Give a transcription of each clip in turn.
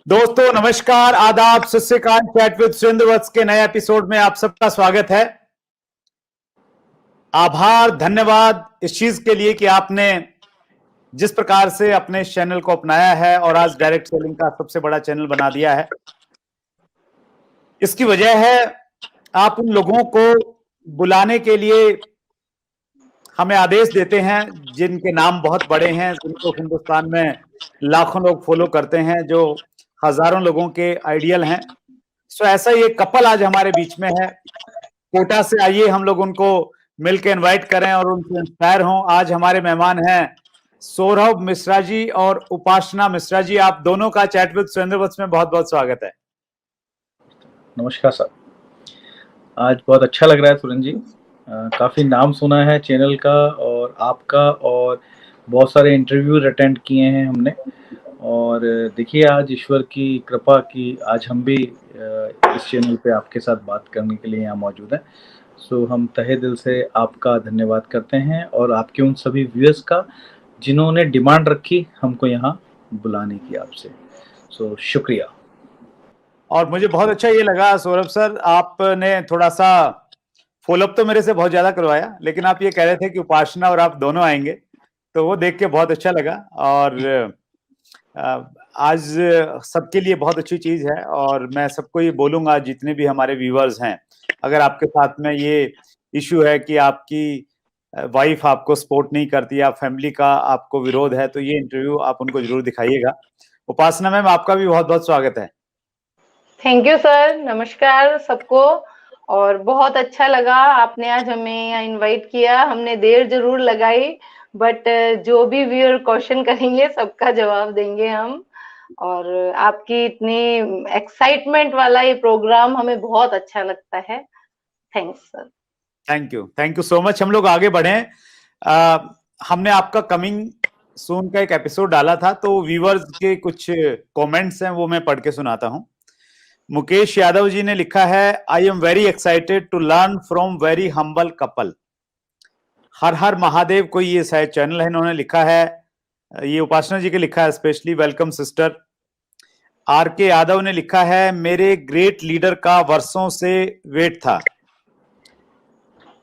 दोस्तों नमस्कार, आदाब, सत श्री अकाल। चैट विद सुरेंद्र वत्स के नए एपिसोड में आप सबका स्वागत है। आभार, धन्यवाद इस चीज के लिए कि आपने जिस प्रकार से अपने चैनल को अपनाया है और आज डायरेक्ट सेलिंग का सबसे बड़ा चैनल बना दिया है। इसकी वजह है आप उन लोगों को बुलाने के लिए हमें आदेश देते हैं जिनके नाम बहुत बड़े हैं, जिनको हिंदुस्तान में लाखों लोग फॉलो करते हैं, जो हजारों लोगों के आइडियल हैं। सो ऐसा ही एक कपल आज हमारे बीच में है कोटा से। आइए हम लोग उनको मिलकर इनवाइट करें और उनसे इंस्पायर हों। आज हमारे मेहमान हैं सौरभ मिश्रा जी और उपासना मिश्रा जी। आप दोनों का चैट विद सुरेंद्र वत्स में बहुत बहुत स्वागत है। नमस्कार सर, आज बहुत अच्छा लग रहा है सुरेंद्र जी। काफ़ी नाम सुना है चैनल का और आपका, और बहुत सारे इंटरव्यू अटेंड किए हैं हमने। और देखिए आज ईश्वर की कृपा की आज हम भी इस चैनल पे आपके साथ बात करने के लिए यहाँ मौजूद हैं। सो हम तहे दिल से आपका धन्यवाद करते हैं और आपके उन सभी व्यूअर्स का जिन्होंने डिमांड रखी हमको यहाँ बुलाने की आपसे। सो शुक्रिया। और मुझे बहुत अच्छा ये लगा सौरभ सर, आपने थोड़ा सा फॉलोअप तो मेरे से बहुत ज्यादा करवाया, लेकिन आप ये कह रहे थे कि उपासना और आप दोनों आएंगे, तो वो देख के बहुत अच्छा लगा। और आज सबके लिए बहुत अच्छी चीज है और मैं सबको ये बोलूंगा, जितने भी हमारे व्यूअर्स हैं, अगर आपके साथ में ये इशू है कि आपकी वाइफ आपको सपोर्ट नहीं करती या फैमिली का आपको विरोध है, तो ये इंटरव्यू आप उनको जरूर दिखाइएगा। उपासना मैम, आपका भी बहुत बहुत स्वागत है। थैंक यू सर, नमस्कार सबको। और बहुत अच्छा लगा आपने आज हमें यहाँ इनवाइट किया। हमने देर जरूर लगाई, बट जो भी व्यूअर क्वेश्चन करेंगे सबका जवाब देंगे हम। और आपकी इतनी एक्साइटमेंट वाला ये प्रोग्राम हमें बहुत अच्छा लगता है। Thanks sir. Thank you so much. हम लोग आगे बढ़े। हमने आपका कमिंग सून का एक एपिसोड डाला था, तो व्यूअर्स के कुछ कमेंट्स हैं, वो मैं पढ़ के सुनाता हूं। मुकेश यादव जी ने लिखा है, I am very excited to learn from very humble couple. Har Har Mahadev, कोई ये शायद चैनल है, इन्होंने लिखा है, ये उपासना जी के लिखा है स्पेशली, वेलकम सिस्टर। आर के यादव ने लिखा है, मेरे ग्रेट लीडर का वर्षों से वेट था।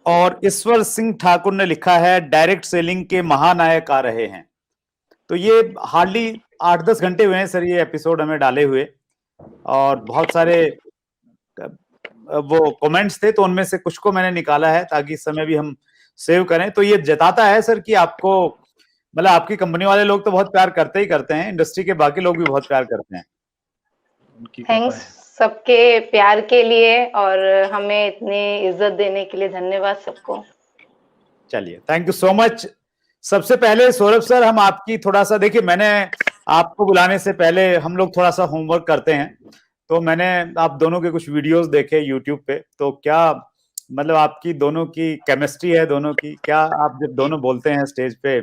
और ईश्वर सिंह ठाकुर ने लिखा है, डायरेक्ट सेलिंग के महानायक आ रहे हैं। तो ये हार्डली 8-10 घंटे हुए हैं सर ये एपिसोड हमें डाले हुए, और बहुत सारे वो कमेंट्स थे, तो उनमें से कुछ को मैंने निकाला है ताकि इस समय भी हम सेव करें। तो ये जताता है सर कि आपको, मतलब आपकी कंपनी वाले लोग तो बहुत प्यार करते ही करते हैं, इंडस्ट्री के बाकी लोग भी बहुत प्यार करते हैं। थैंक्स सबके प्यार के लिए और हमें इतनी इज्जत देने के लिए, धन्यवाद सबको। चलिए, थैंक यू सो मच। सबसे पहले सौरभ सर, हम आपकी थोड़ा सा, देखिए मैंने आपको बुलाने से पहले हम लोग थोड़ा सा होमवर्क करते हैं, तो मैंने आप दोनों के कुछ वीडियोस देखे यूट्यूब पे। तो क्या मतलब आपकी दोनों की केमिस्ट्री है, दोनों की क्या, आप जब दोनों बोलते हैं स्टेज पे,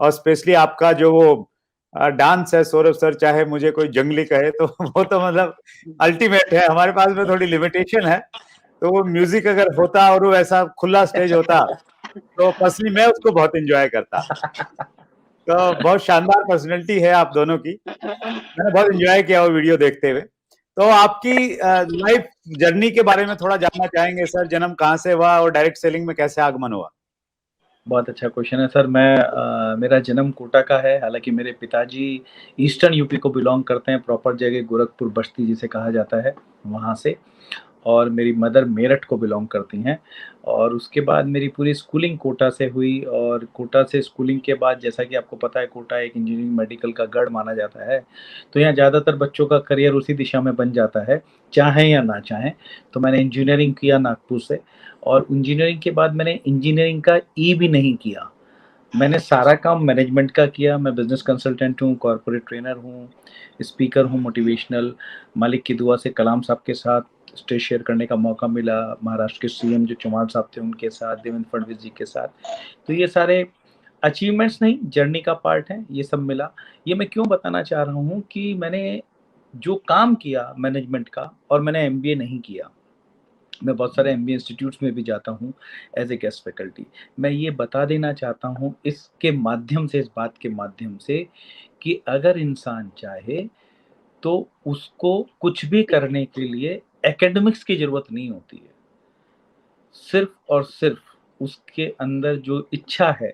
और स्पेशली आपका जो वो डांस है सौरभ सर, चाहे मुझे कोई जंगली कहे, तो वो तो मतलब अल्टीमेट है। हमारे पास में थोड़ी लिमिटेशन है, तो वो म्यूजिक अगर होता और वो ऐसा खुला स्टेज होता, तो पर्सनली मैं उसको बहुत एंजॉय करता। तो बहुत शानदार पर्सनैलिटी है आप दोनों की, मैंने बहुत एंजॉय किया वो वीडियो देखते हुए। तो आपकी लाइफ जर्नी के बारे में थोड़ा जानना चाहेंगे सर, जन्म कहाँ से हुआ और डायरेक्ट सेलिंग में कैसे आगमन हुआ? बहुत अच्छा क्वेश्चन है सर। मेरा जन्म कोटा का है, हालांकि मेरे पिताजी ईस्टर्न यूपी को बिलोंग करते हैं, प्रॉपर जगह गोरखपुर बस्ती जिसे कहा जाता है वहाँ से। और मेरी मदर मेरठ को बिलोंग करती हैं। और उसके बाद मेरी पूरी स्कूलिंग कोटा से हुई, और कोटा से स्कूलिंग के बाद, जैसा कि आपको पता है, कोटा एक इंजीनियरिंग मेडिकल का गढ़ माना जाता है, तो यहाँ ज़्यादातर बच्चों का करियर उसी दिशा में बन जाता है, चाहें या ना चाहें। तो मैंने इंजीनियरिंग किया नागपुर से, और इंजीनियरिंग के बाद मैंने इंजीनियरिंग का भी नहीं किया। मैंने सारा काम मैनेजमेंट का किया। मैं बिजनेस कंसल्टेंट हूँ, कॉर्पोरेट ट्रेनर हूँ, स्पीकर हूँ मोटिवेशनल। मालिक की दुआ से कलाम साहब के साथ स्टेज शेयर करने का मौका मिला, महाराष्ट्र के सीएम जो चौहान साहब थे उनके साथ, देवेंद्र फडणवीस जी के साथ। तो ये सारे अचीवमेंट्स नहीं, जर्नी का पार्ट है, ये सब मिला। ये मैं क्यों बताना चाह रहा हूँ कि मैंने जो काम किया मैनेजमेंट का, और मैंने एमबीए नहीं किया। मैं बहुत सारे एमबीए इंस्टीट्यूट्स में भी जाता हूँ एज ए गेस्ट फैकल्टी। मैं ये बता देना चाहता हूँ इसके माध्यम से, इस बात के माध्यम से, कि अगर इंसान चाहे तो उसको कुछ भी करने के लिए एकेडमिक्स की जरूरत नहीं होती है, सिर्फ और सिर्फ उसके अंदर जो इच्छा है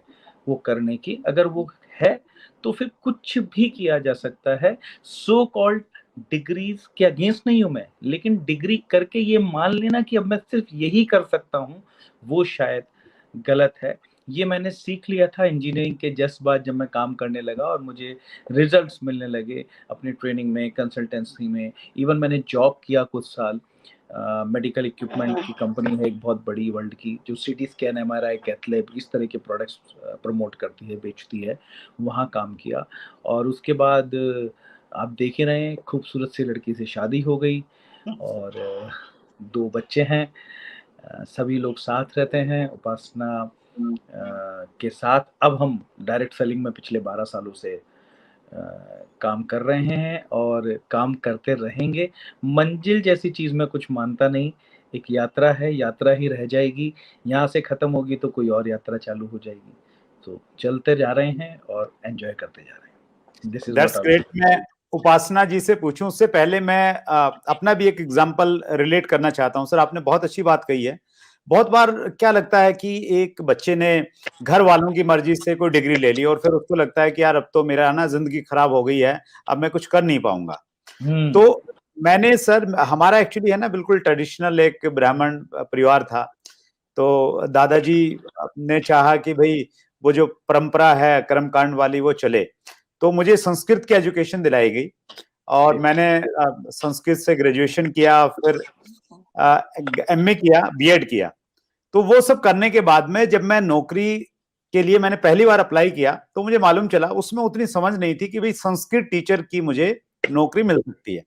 वो करने की, अगर वो है तो फिर कुछ भी किया जा सकता है। सो कॉल्ड डिग्रीज के अगेंस्ट नहीं हूं मैं, लेकिन डिग्री करके ये मान लेना कि अब मैं सिर्फ यही कर सकता हूं, वो शायद गलत है। ये मैंने सीख लिया था इंजीनियरिंग के जस्ट बाद, जब मैं काम करने लगा और मुझे रिजल्ट्स मिलने लगे अपनी ट्रेनिंग में, कंसल्टेंसी में। इवन मैंने जॉब किया कुछ साल, मेडिकल इक्विपमेंट की कंपनी है एक बहुत बड़ी वर्ल्ड की, जो CT scan, MRI, cath lab, इस तरह के प्रोडक्ट्स प्रमोट करती है, बेचती है, वहाँ काम किया। और उसके बाद आप देख ही रहे हैं, खूबसूरत सी लड़की से शादी हो गई और 2 बच्चे हैं। सभी लोग साथ रहते हैं। उपासना के साथ अब हम डायरेक्ट सेलिंग में पिछले 12 सालों से काम कर रहे हैं और काम करते रहेंगे। मंजिल जैसी चीज़ मैं कुछ मानता नहीं, एक यात्रा है, यात्रा ही रह जाएगी। यहाँ से खत्म होगी तो कोई और यात्रा चालू हो जाएगी। तो चलते जा रहे हैं और एन्जॉय करते जा रहे हैं। This is that's what great. मैं उपासना जी से पूछूं उससे पहले मैं अपना भी एक एग्जांपल रिलेट करना चाहता हूं। सर, आपने बहुत अच्छी बात कही है। बहुत बार क्या लगता है कि एक बच्चे ने घर वालों की मर्जी से कोई डिग्री ले ली और फिर उसको लगता है कि यार अब तो मेरा ना जिंदगी खराब हो गई है, अब मैं कुछ कर नहीं पाऊंगा। तो मैंने सर, हमारा एक्चुअली है ना बिल्कुल ट्रेडिशनल एक ब्राह्मण परिवार था। तो दादाजी ने चाहा कि भाई वो जो परंपरा है कर्मकांड वाली वो चले, तो मुझे संस्कृत की एजुकेशन दिलाई गई और मैंने संस्कृत से ग्रेजुएशन किया, फिर एमए किया, बीएड किया। तो वो सब करने के बाद में जब मैं नौकरी के लिए मैंने पहली बार अप्लाई किया तो मुझे मालूम चला, उसमें उतनी समझ नहीं थी कि भाई संस्कृत टीचर की मुझे नौकरी मिल सकती है।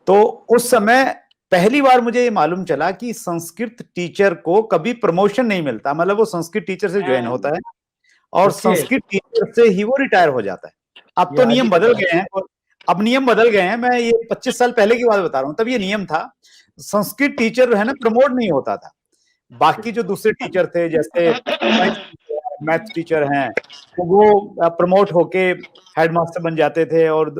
तो उस समय पहली बार मुझे ये मालूम चला कि संस्कृत टीचर को कभी प्रमोशन नहीं मिलता, मतलब वो संस्कृत टीचर से ज्वाइन होता है और संस्कृत टीचर से ही वो रिटायर हो जाता है। अब तो नियम बदल गए हैं, अब नियम बदल गए हैं। मैं ये 25 साल पहले की बात बता रहा हूँ, तब ये नियम था, संस्कृत टीचर है ना प्रमोट नहीं होता था। बाकी जो दूसरे टीचर थे, जैसे मैथ टीचर हैं, तो वो प्रमोट होके हेडमास्टर बन जाते थे और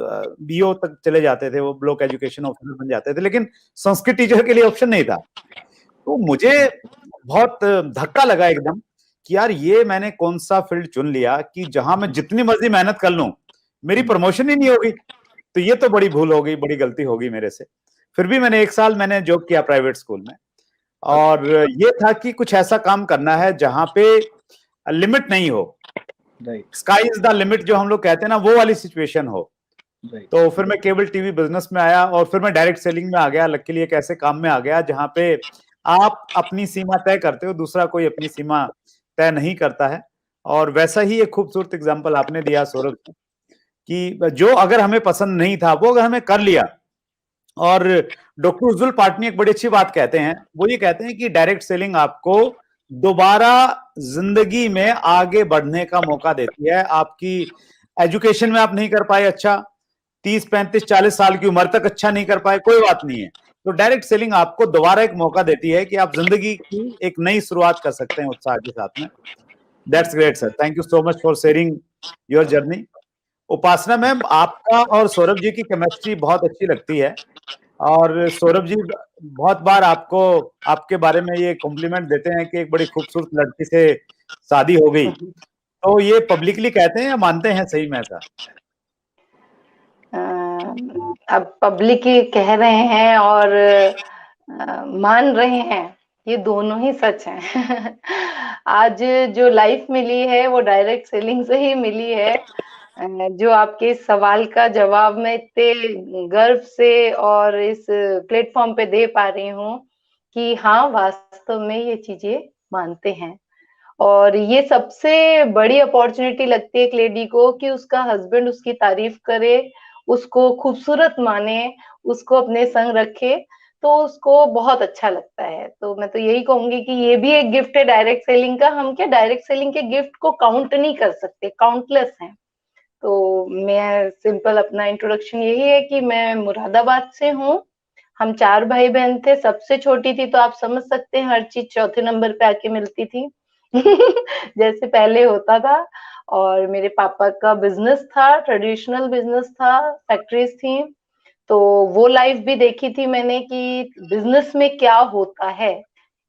बीओ तक चले जाते थे, वो ब्लॉक एजुकेशन ऑफिसर बन जाते थे, लेकिन संस्कृत टीचर के लिए ऑप्शन नहीं था। तो मुझे बहुत धक्का लगा एकदम कि यार ये मैंने कौन सा फील्ड चुन लिया कि जहां मैं जितनी मर्जी मेहनत कर लूं मेरी प्रमोशन ही नहीं होगी। तो ये तो बड़ी भूल हो गई, बड़ी गलती हो गई मेरे से। फिर भी मैंने 1 साल मैंने जॉब किया प्राइवेट स्कूल में, और ये था कि कुछ ऐसा काम करना है जहां पे लिमिट नहीं हो, स्काई इज द लिमिट जो हम लोग कहते हैं ना, वो वाली सिचुएशन हो। तो फिर मैं केबल टीवी बिजनेस में आया और फिर मैं डायरेक्ट सेलिंग में आ गया। लकीली एक ऐसे काम में आ गया जहां पे आप अपनी सीमा तय करते हो, दूसरा कोई अपनी सीमा तय नहीं करता है। और वैसा ही एक खूबसूरत एग्जांपल आपने दिया सौरभ कि जो अगर हमें पसंद नहीं था वो अगर हमें कर लिया। और डॉक्टर उज्जवल पाटनी एक बड़ी अच्छी बात कहते हैं, वो ये कहते हैं कि डायरेक्ट सेलिंग आपको दोबारा जिंदगी में आगे बढ़ने का मौका देती है। आपकी एजुकेशन में आप नहीं कर पाए अच्छा, 30, 35, 40 साल की उम्र तक अच्छा नहीं कर पाए, कोई बात नहीं है। तो डायरेक्ट सेलिंग आपको दोबारा एक मौका देती है कि आप जिंदगी की एक नई शुरुआत कर सकते हैं उत्साह के साथ में। That's great sir, thank you so much for sharing your journey. Upasana ma'am, आपका और सौरभ जी की केमिस्ट्री बहुत अच्छी लगती है, और सौरभ जी बहुत बार आपको आपके बारे में ये कॉम्प्लीमेंट देते हैं कि एक बड़ी खूबसूरत लड़की से शादी हो गई। तो ये पब्लिकली कहते हैं या मानते हैं सही में ऐसा? अब पब्लिक ही कह रहे हैं और मान रहे हैं, ये दोनों ही सच हैं। आज जो लाइफ मिली है वो डायरेक्ट सेलिंग से ही मिली है। जो आपके सवाल का जवाब मैं इतने गर्व से और इस प्लेटफॉर्म पे दे पा रही हूँ कि हाँ, वास्तव में ये चीजें मानते हैं। और ये सबसे बड़ी अपॉर्चुनिटी लगती है एक लेडी को कि उसका हस्बैंड उसकी तारीफ करे, उसको खूबसूरत माने, उसको अपने संग रखे, तो उसको बहुत अच्छा लगता है। तो मैं तो यही कहूंगी कि ये भी एक गिफ्ट है डायरेक्ट सेलिंग का। हम क्या डायरेक्ट सेलिंग के गिफ्ट को काउंट नहीं कर सकते, काउंटलेस हैं। तो मैं सिंपल अपना इंट्रोडक्शन यही है कि मैं मुरादाबाद से हूँ। हम 4 भाई बहन थे, सबसे छोटी थी, तो आप समझ सकते हैं हर चीज चौथे नंबर पे आके मिलती थी। जैसे पहले होता था। और मेरे पापा का बिजनेस था, ट्रेडिशनल बिजनेस था, फैक्ट्रीज थी। तो वो लाइफ भी देखी थी मैंने कि बिजनेस में क्या होता है।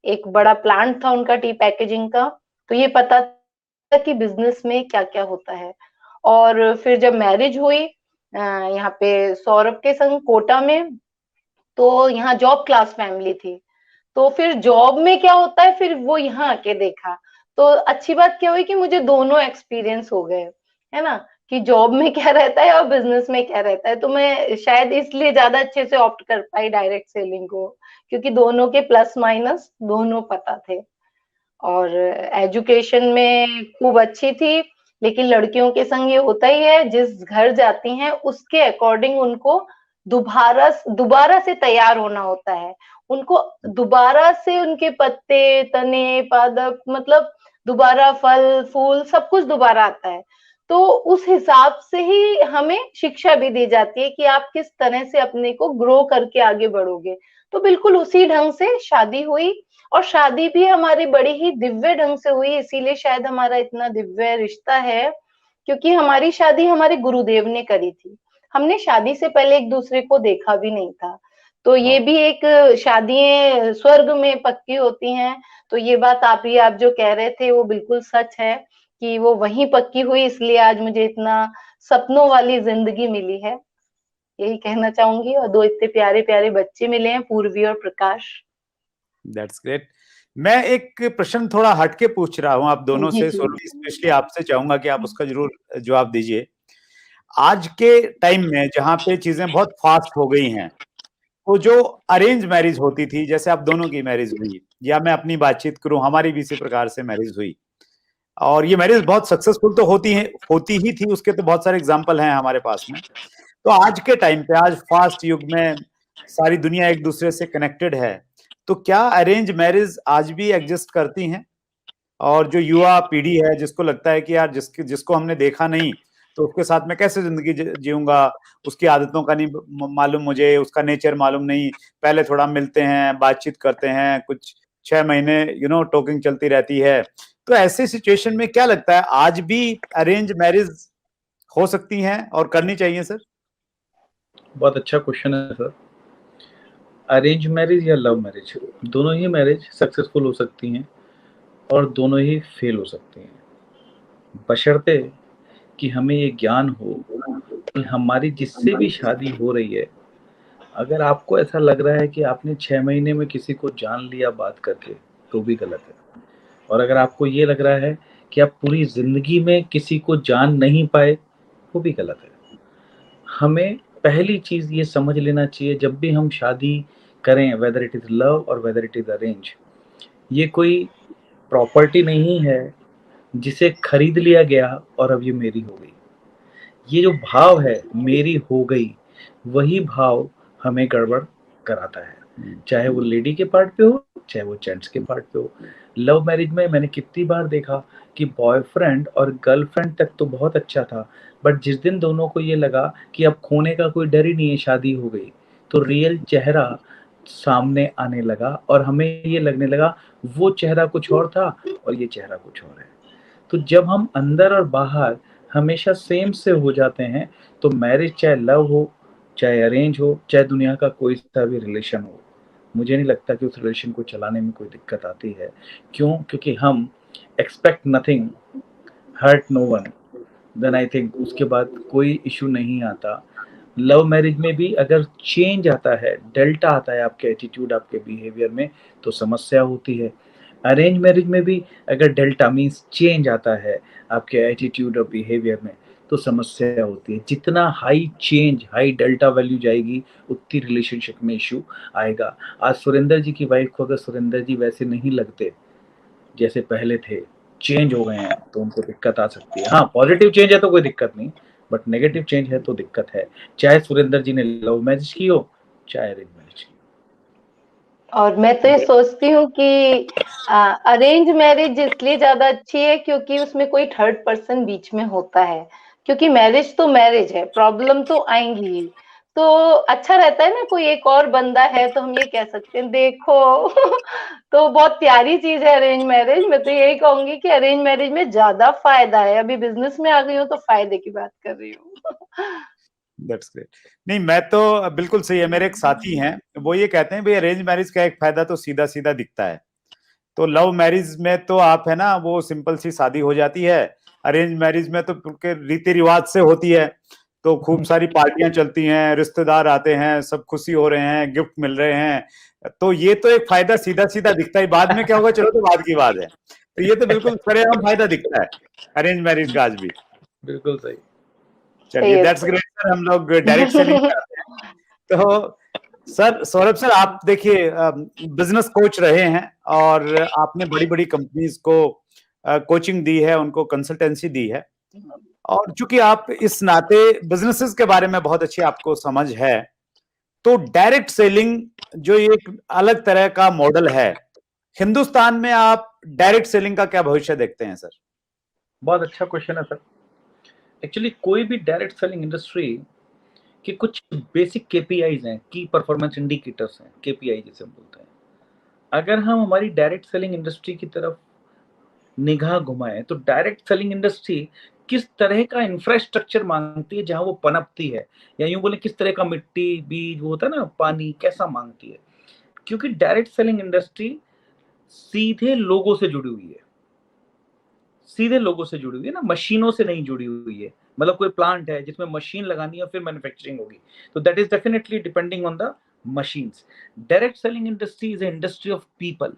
एक बड़ा प्लांट था उनका टी पैकेजिंग का, तो ये पता था कि बिजनेस में क्या-क्या होता है। और फिर जब मैरिज हुई यहाँ पे सौरभ के संग कोटा में, तो यहाँ जॉब क्लास फैमिली थी। तो फिर जॉब में क्या होता है फिर वो यहाँ आके देखा। तो अच्छी बात क्या हुई कि मुझे दोनों एक्सपीरियंस हो गए, है ना? कि जॉब में क्या रहता है और बिज़नेस में क्या रहता है। तो मैं शायद इसलिए ज़्यादा अच्छे से ऑप्ट कर पाई डायरेक्ट सेलिंग को, क्योंकि दोनों के प्लस माइनस दोनों पता थे। और एजुकेशन में खूब अच्छी थी, लेकिन लड़कियों के संग ये होता ही है, जिस घर जाती हैं उसके अकॉर्डिंग उनको दोबारा से तैयार होना होता है। उनको दोबारा से उनके पत्ते, तने, पादप मतलब दोबारा फल, फूल सब कुछ दोबारा आता है। तो उस हिसाब से ही हमें शिक्षा भी दी जाती है कि आप किस तरह से अपने को ग्रो करके आगे बढ़ोगे। तो बिल्कुल उसी ढंग से शादी हुई और शादी भी हमारी बड़ी ही दिव्य ढंग से हुई, इसीलिए शायद हमारा इतना दिव्य रिश्ता है, क्योंकि हमारी शादी हमारे गुरुदेव ने करी थी। हमने शादी से पहले एक-दूसरे को देखा भी नहीं था। तो ये भी एक शादियाँ स्वर्ग में पक्की होती हैं, तो ये बात आप जो कह रहे थे वो बिल्कुल सच है कि वो वहीं पक्की हुई, इसलिए आज मुझे इतना सपनों वाली ज़िंदगी मिली है। यही कहना चाहूँगी और 2 इतने प्यारे-प्यारे बच्चे मिले हैं, पूर्वी और प्रकाश। That's great. मैं एक प्रश्न थोड़ा हट के पूछ रहा हूँ आप दोनों जी, से, जी। स्पेशली आपसे चाहूंगा कि आप उसका जरूर जवाब दीजिए। आज के टाइम में जहाँ पे चीजें बहुत फास्ट हो गई हैं, तो जो अरेंज मैरिज होती थी, जैसे आप दोनों की मैरिज हुई, या मैं अपनी बातचीत करूं, हमारी भी इसी प्रकार से मैरिज हुई, और ये मैरिज बहुत सक्सेसफुल तो होती ही थी, उसके तो बहुत सारे एग्जाम्पल हैं हमारे पास में। तो आज के टाइम पे, आज फास्ट युग में सारी दुनिया एक दूसरे से कनेक्टेड है, तो क्या अरेंज मैरिज आज भी एग्जिस्ट करती हैं? और जो युवा पीढ़ी है, जिसको लगता है कि यार जिसको हमने देखा नहीं, तो उसके साथ मैं कैसे जिंदगी जीऊंगा, उसकी आदतों का नहीं मालूम मुझे, उसका नेचर मालूम नहीं, पहले थोड़ा मिलते हैं, बातचीत करते हैं, कुछ 6 महीने टॉकिंग चलती रहती है। तो ऐसे सिचुएशन में क्या लगता है, आज भी अरेंज मैरिज हो सकती हैं और करनी चाहिए सर? बहुत अच्छा क्वेश्चन है सर। अरेंज मैरिज या लव मैरिज, दोनों ही मैरिज सक्सेसफुल हो सकती हैं और दोनों ही फेल हो सकती हैं, बशर्ते कि हमें ये ज्ञान हो कि हमारी जिससे भी शादी हो रही है, अगर आपको ऐसा लग रहा है कि आपने 6 महीने में किसी को जान लिया बात करके, तो भी गलत है। और अगर आपको ये लग रहा है कि आप पूरी ज़िंदगी में किसी को जान नहीं पाए, वो भी गलत है। हमें पहली चीज़ ये समझ लेना चाहिए, जब भी हम शादी करें, वेदर इट इज़ लव और वेदर इट इज़ अरेंज, ये कोई प्रॉपर्टी नहीं है जिसे खरीद लिया गया और अब ये मेरी हो गई। ये जो भाव है मेरी हो गई, वही भाव हमें गड़बड़ कराता है, चाहे वो लेडी के पार्ट पे हो, चाहे वो जेंट्स के पार्ट पे हो। लव मैरिज में मैंने कितनी बार देखा कि बॉयफ्रेंड और गर्लफ्रेंड तक तो बहुत अच्छा था, बट जिस दिन दोनों को ये लगा कि अब खोने का कोई डर ही नहीं है, शादी हो गई, तो रियल चेहरा सामने आने लगा और हमें ये लगने लगा वो चेहरा कुछ और था और ये चेहरा कुछ और है। तो जब हम अंदर और बाहर हमेशा सेम से हो जाते हैं, तो मैरिज चाहे लव हो, चाहे अरेंज हो, चाहे दुनिया का कोई सा भी रिलेशन हो, मुझे नहीं लगता कि उस रिलेशन को चलाने में कोई दिक्कत आती है। क्यों? क्योंकि हम expect nothing, hurt no one, then I think उसके बाद कोई इश्यू नहीं आता। लव मैरिज में भी अगर चेंज आता है, डेल्टा आता है आपके एटीट्यूड, आपके बिहेवियर में, तो समस्या होती है। अरेंज मैरिज में भी अगर डेल्टा मीन्स चेंज आता है आपके एटीट्यूड और बिहेवियर में, तो समस्या होती है। जितना high change, high delta value जाएगी, उतनी रिलेशनशिप में इशू आएगा। आज सुरेंद्र जी की वाइफ को अगर सुरेंद्र जी वैसे नहीं लगते जैसे पहले थे, चेंज हो गए हैं, तो उनको दिक्कत आ सकती है। हाँ, पॉजिटिव चेंज है तो कोई दिक्कत नहीं, बट नेगेटिव चेंज है तो दिक्कत है, चाहे सुरेंद्र जी ने लव मैरिज की हो, चाहे अरेंज मैरिज की हो। और मैं तो ये सोचती हूँ कि अरेंज मैरिज इसलिए ज्यादा अच्छी है क्योंकि उसमें कोई थर्ड पर्सन बीच में होता है, क्योंकि मैरिज तो मैरिज है, प्रॉब्लम तो आएंगी ही। तो अच्छा रहता है ना, कोई एक और बंदा है तो हम ये कह सकते हैं देखो। तो बहुत प्यारी चीज है अरेंज मैरिज। मैं तो यही कहूंगी कि अरेंज मैरिज में ज्यादा फायदा है। अभी बिजनेस में आ गई हूँ तो फायदे की बात कर रही हूँ। That's great. नहीं, मैं तो बिल्कुल सही है। मेरे एक साथी हैं, वो ये कहते हैं भाई अरेंज मैरिज का एक फायदा तो सीधा सीधा दिखता है। तो लव मैरिज में तो आप है ना, वो सिंपल सी शादी हो जाती है। अरेंज मैरिज में तो क्योंकि रीति रिवाज से होती है, तो खूब सारी पार्टियां चलती हैं, रिश्तेदार आते हैं, सब खुशी हो रहे हैं, गिफ्ट मिल रहे हैं। तो ये तो एक फायदा सीधा सीधा दिखता है। बाद में क्या होगा चलो तो बाद की बात है। तो ये तो बिल्कुल सरेआम फायदा दिखता है अरेंज मैरिज का आज भी। बिल्कुल सही। चलिए, है दैट्स सर। Great sir. हम लोग डायरेक्ट सेलिंग पे आते हैं। तो सर, सौरभ सर, आप देखिए बिजनेस कोच रहे हैं और आपने बड़ी बड़ी कंपनीज को कोचिंग दी है, उनको कंसल्टेंसी दी है। और चूंकि आप इस नाते बिजनेसेस के बारे में बहुत अच्छी आपको समझ है, तो डायरेक्ट सेलिंग जो ये एक अलग तरह का मॉडल है, हिंदुस्तान में आप डायरेक्ट सेलिंग का क्या भविष्य देखते हैं सर? बहुत अच्छा क्वेश्चन है सर। एक्चुअली कोई भी डायरेक्ट सेलिंग इंडस्ट्री के कुछ बेसिक केपीआईज हैं, की परफॉर्मेंस इंडिकेटर्स हैं, केपीआई जिसे हम बोलते हैं। अगर हम हमारी डायरेक्ट सेलिंग इंडस्ट्री की तरफ निगाह घुमाएं तो डायरेक्ट सेलिंग इंडस्ट्री किस तरह का इंफ्रास्ट्रक्चर मांगती है जहां वो पनपती है, या यूं बोले किस तरह का मिट्टी बीज वो होता है ना, पानी कैसा मांगती है। क्योंकि डायरेक्ट सेलिंग इंडस्ट्री सीधे लोगों से जुड़ी हुई है, सीधे लोगों से जुड़ी हुई है ना, मशीनों से नहीं जुड़ी हुई है। मतलब कोई प्लांट है जिसमें मशीन लगानी है फिर मैन्युफैक्चरिंग होगी, तो that is definitely depending on the machines. Direct selling industry is a industry of people,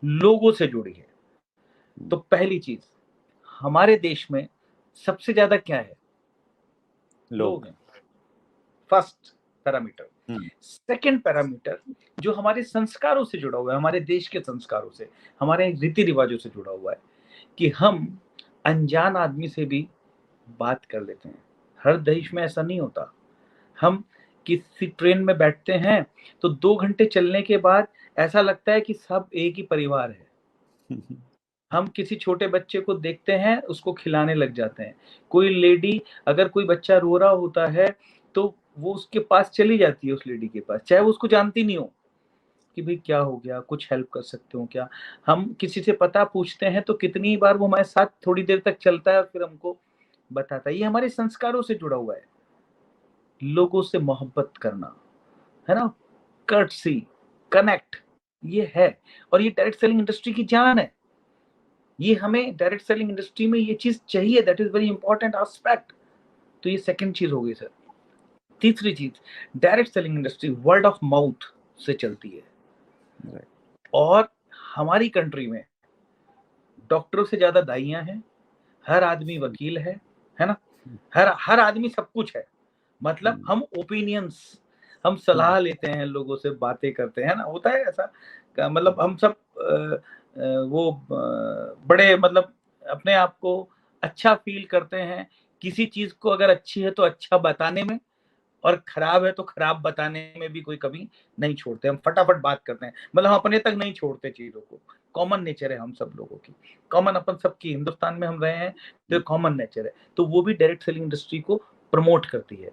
लोगों से जुड़ी है। तो पहली चीज, हमारे देश में सबसे ज्यादा क्या है? लोग हैं, फर्स्ट पैरामीटर। सेकंड पैरामीटर जो हमारे संस्कारों से जुड़ा हुआ है, हमारे देश के संस्कारों से, हमारे रीति रिवाजों से जुड़ा हुआ है, कि हम अनजान आदमी से भी बात कर लेते हैं। हर देश में ऐसा नहीं होता। हम किसी ट्रेन में बैठते हैं तो 2 घंटे चलने के बाद ऐसा लगता है कि सब एक ही परिवार है। हम किसी छोटे बच्चे को देखते हैं, उसको खिलाने लग जाते हैं। कोई लेडी, अगर कोई बच्चा रो रहा होता है तो वो उसके पास चली जाती है, उस लेडी के पास, चाहे वो उसको जानती नहीं हो, कि भाई क्या हो गया, कुछ हेल्प कर सकते हो क्या। हम किसी से पता पूछते हैं तो कितनी बार वो हमारे साथ थोड़ी देर तक चलता है और फिर हमको बताता है। ये हमारे संस्कारों से जुड़ा हुआ है, लोगों से मोहब्बत करना, है ना, कर्टसी, कनेक्ट, ये है। और ये डायरेक्ट सेलिंग इंडस्ट्री की जान है। ये हमें डायरेक्ट सेलिंग इंडस्ट्री में ये चीज चाहिए, that is very important aspect. तो ये सेकंड चीज हो गई सर। तीसरी चीज, direct selling industry word of mouth से चलती है। और हमारी कंट्री में डॉक्टरों से ज्यादा दाइयां हैं, हर आदमी वकील है ना, हर आदमी सब कुछ है। मतलब हम ओपिनियंस, हम सलाह लेते हैं, लोगों से बातें करते हैं ना, होता है ऐसा। मतलब हम सब वो बड़े मतलब अपने आप को अच्छा फील करते हैं। किसी चीज को अगर अच्छी है तो अच्छा बताने में, और खराब है तो खराब बताने में भी कोई कमी नहीं छोड़ते। हम फटाफट बात करते हैं, मतलब हम अपने तक नहीं छोड़ते चीजों को। कॉमन नेचर है हम सब लोगों की, कॉमन अपन सबकी, हिंदुस्तान में हम रहे हैं तो कॉमन नेचर है। तो वो भी डायरेक्ट सेलिंग इंडस्ट्री को प्रमोट करती है।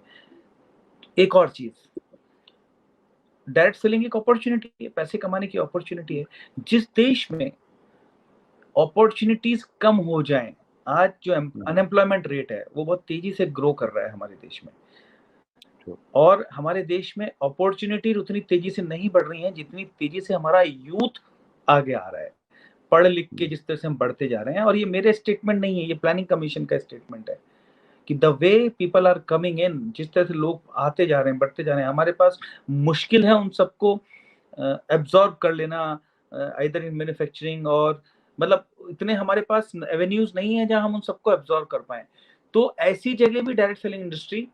एक और चीज, डायरेक्ट सेलिंग एक अपॉर्चुनिटी है, पैसे कमाने की अपॉर्चुनिटी है। जिस देश में अपॉर्चुनिटीज कम हो जाएं, आज जो अनएम्प्लॉयमेंट रेट है वो बहुत तेजी से ग्रो कर रहा है हमारे देश में, और हमारे देश में अपॉर्चुनिटी उतनी तेजी से नहीं बढ़ रही है जितनी तेजी से हमारा यूथ आगे आ रहा है, पढ़ लिख के जिस तरह से हम बढ़ते जा रहे हैं। और ये मेरे स्टेटमेंट नहीं है, ये प्लानिंग कमीशन का स्टेटमेंट है कि the way people are coming in, जिस तरह से लोग आते जा रहे हैं, बढ़ते जा रहे हैं, हमारे पास मुश्किल है उन सबको एब्जॉर्ब कर लेना, आइदर इन मैन्युफैक्चरिंग, और मतलब इतने हमारे पास एवेन्यूज नहीं है जहां हम उन सबको एब्जॉर्ब कर पाए। तो ऐसी जगह भी डायरेक्ट सेलिंग इंडस्ट्री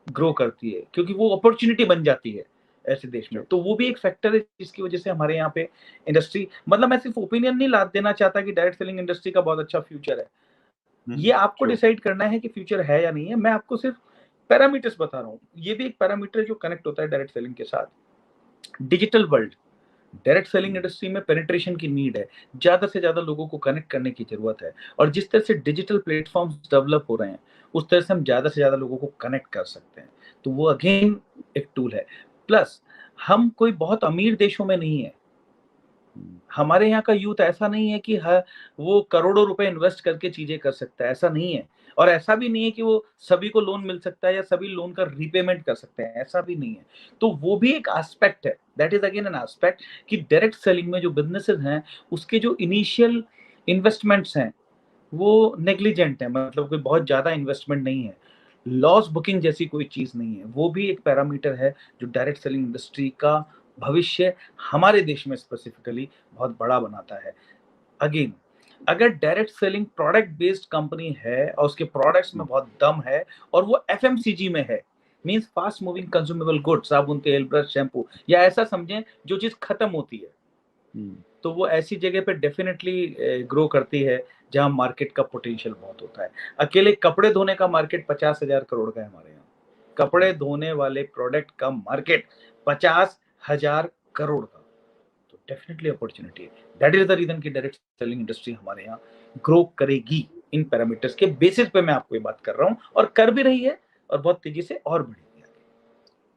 ग्रो करती है, क्योंकि वो अपॉर्चुनिटी बन जाती है ऐसे देश में। तो वो भी एक फैक्टर है जिसकी वजह से हमारे यहाँ पे इंडस्ट्री, मतलब मैं सिर्फ ओपिनियन नहीं ला देना चाहता कि डायरेक्ट सेलिंग इंडस्ट्री का बहुत अच्छा फ्यूचर है। ये आपको डिसाइड करना है कि फ्यूचर है या नहीं है। मैं आपको सिर्फ पैरामीटर्स बता रहा हूँ। ये भी एक पैरामीटर जो कनेक्ट होता है डायरेक्ट सेलिंग के साथ। Digital world, direct selling industry में पेनिट्रेशन की नीड है, ज्यादा से ज्यादा लोगों को कनेक्ट करने की जरूरत है। और जिस तरह से डिजिटल प्लेटफॉर्म्स डेवलप हो रहे हैं उस तरह से हम ज्यादा से ज्यादा लोगों को कनेक्ट कर सकते हैं। तो वो अगेन एक टूल है। प्लस हम कोई बहुत अमीर देशों में नहीं है, हमारे यहाँ का यूथ ऐसा नहीं है कि वो करोड़ों रुपए इन्वेस्ट करके चीजें कर सकता है, ऐसा नहीं है। और ऐसा भी नहीं है कि वो सभी को लोन मिल सकता है या सभी लोन का रीपेमेंट कर सकते हैं, ऐसा भी नहीं है। तो वो भी एक एस्पेक्ट है, that is again an aspect कि डायरेक्ट सेलिंग में जो बिजनेसेस हैं उसके जो इनिशियल इन्वेस्टमेंट्स हैं वो नेग्लिजेंट है, मतलब कोई बहुत ज्यादा इन्वेस्टमेंट नहीं है। लॉस बुकिंग जैसी कोई चीज नहीं है, वो भी एक पैरामीटर है जो डायरेक्ट सेलिंग इंडस्ट्री का भविष्य हमारे देश में स्पेसिफिकली बहुत बड़ा बनाता है। अगेन, अगर direct selling product based company है और उसके प्रोडक्ट्स में बहुत दम है और वो एफएमसीजी में है, means fast moving consumable goods, साबुन, तेल, ब्रश, शैम्पू, या ऐसा समझें जो चीज खत्म होती है, तो वो ऐसी जगह पे डेफिनेटली ग्रो करती है जहां मार्केट का पोटेंशियल बहुत होता है। अकेले कपड़े धोने का मार्केट 50,000 करोड़ का है हमारे यहाँ। कपड़े धोने वाले प्रोडक्ट का मार्केट 50,000 करोड़ का, तो डेफिनेटली अपॉर्चुनिटी है। दैट इज द रीजन कि डायरेक्ट सेलिंग इंडस्ट्री हमारे यहाँ ग्रो करेगी। इन पैरामीटर्स के बेसिस पे मैं आपको ये बात कर रहा हूँ, और कर भी रही है और बहुत तेजी से और बढ़ेगी।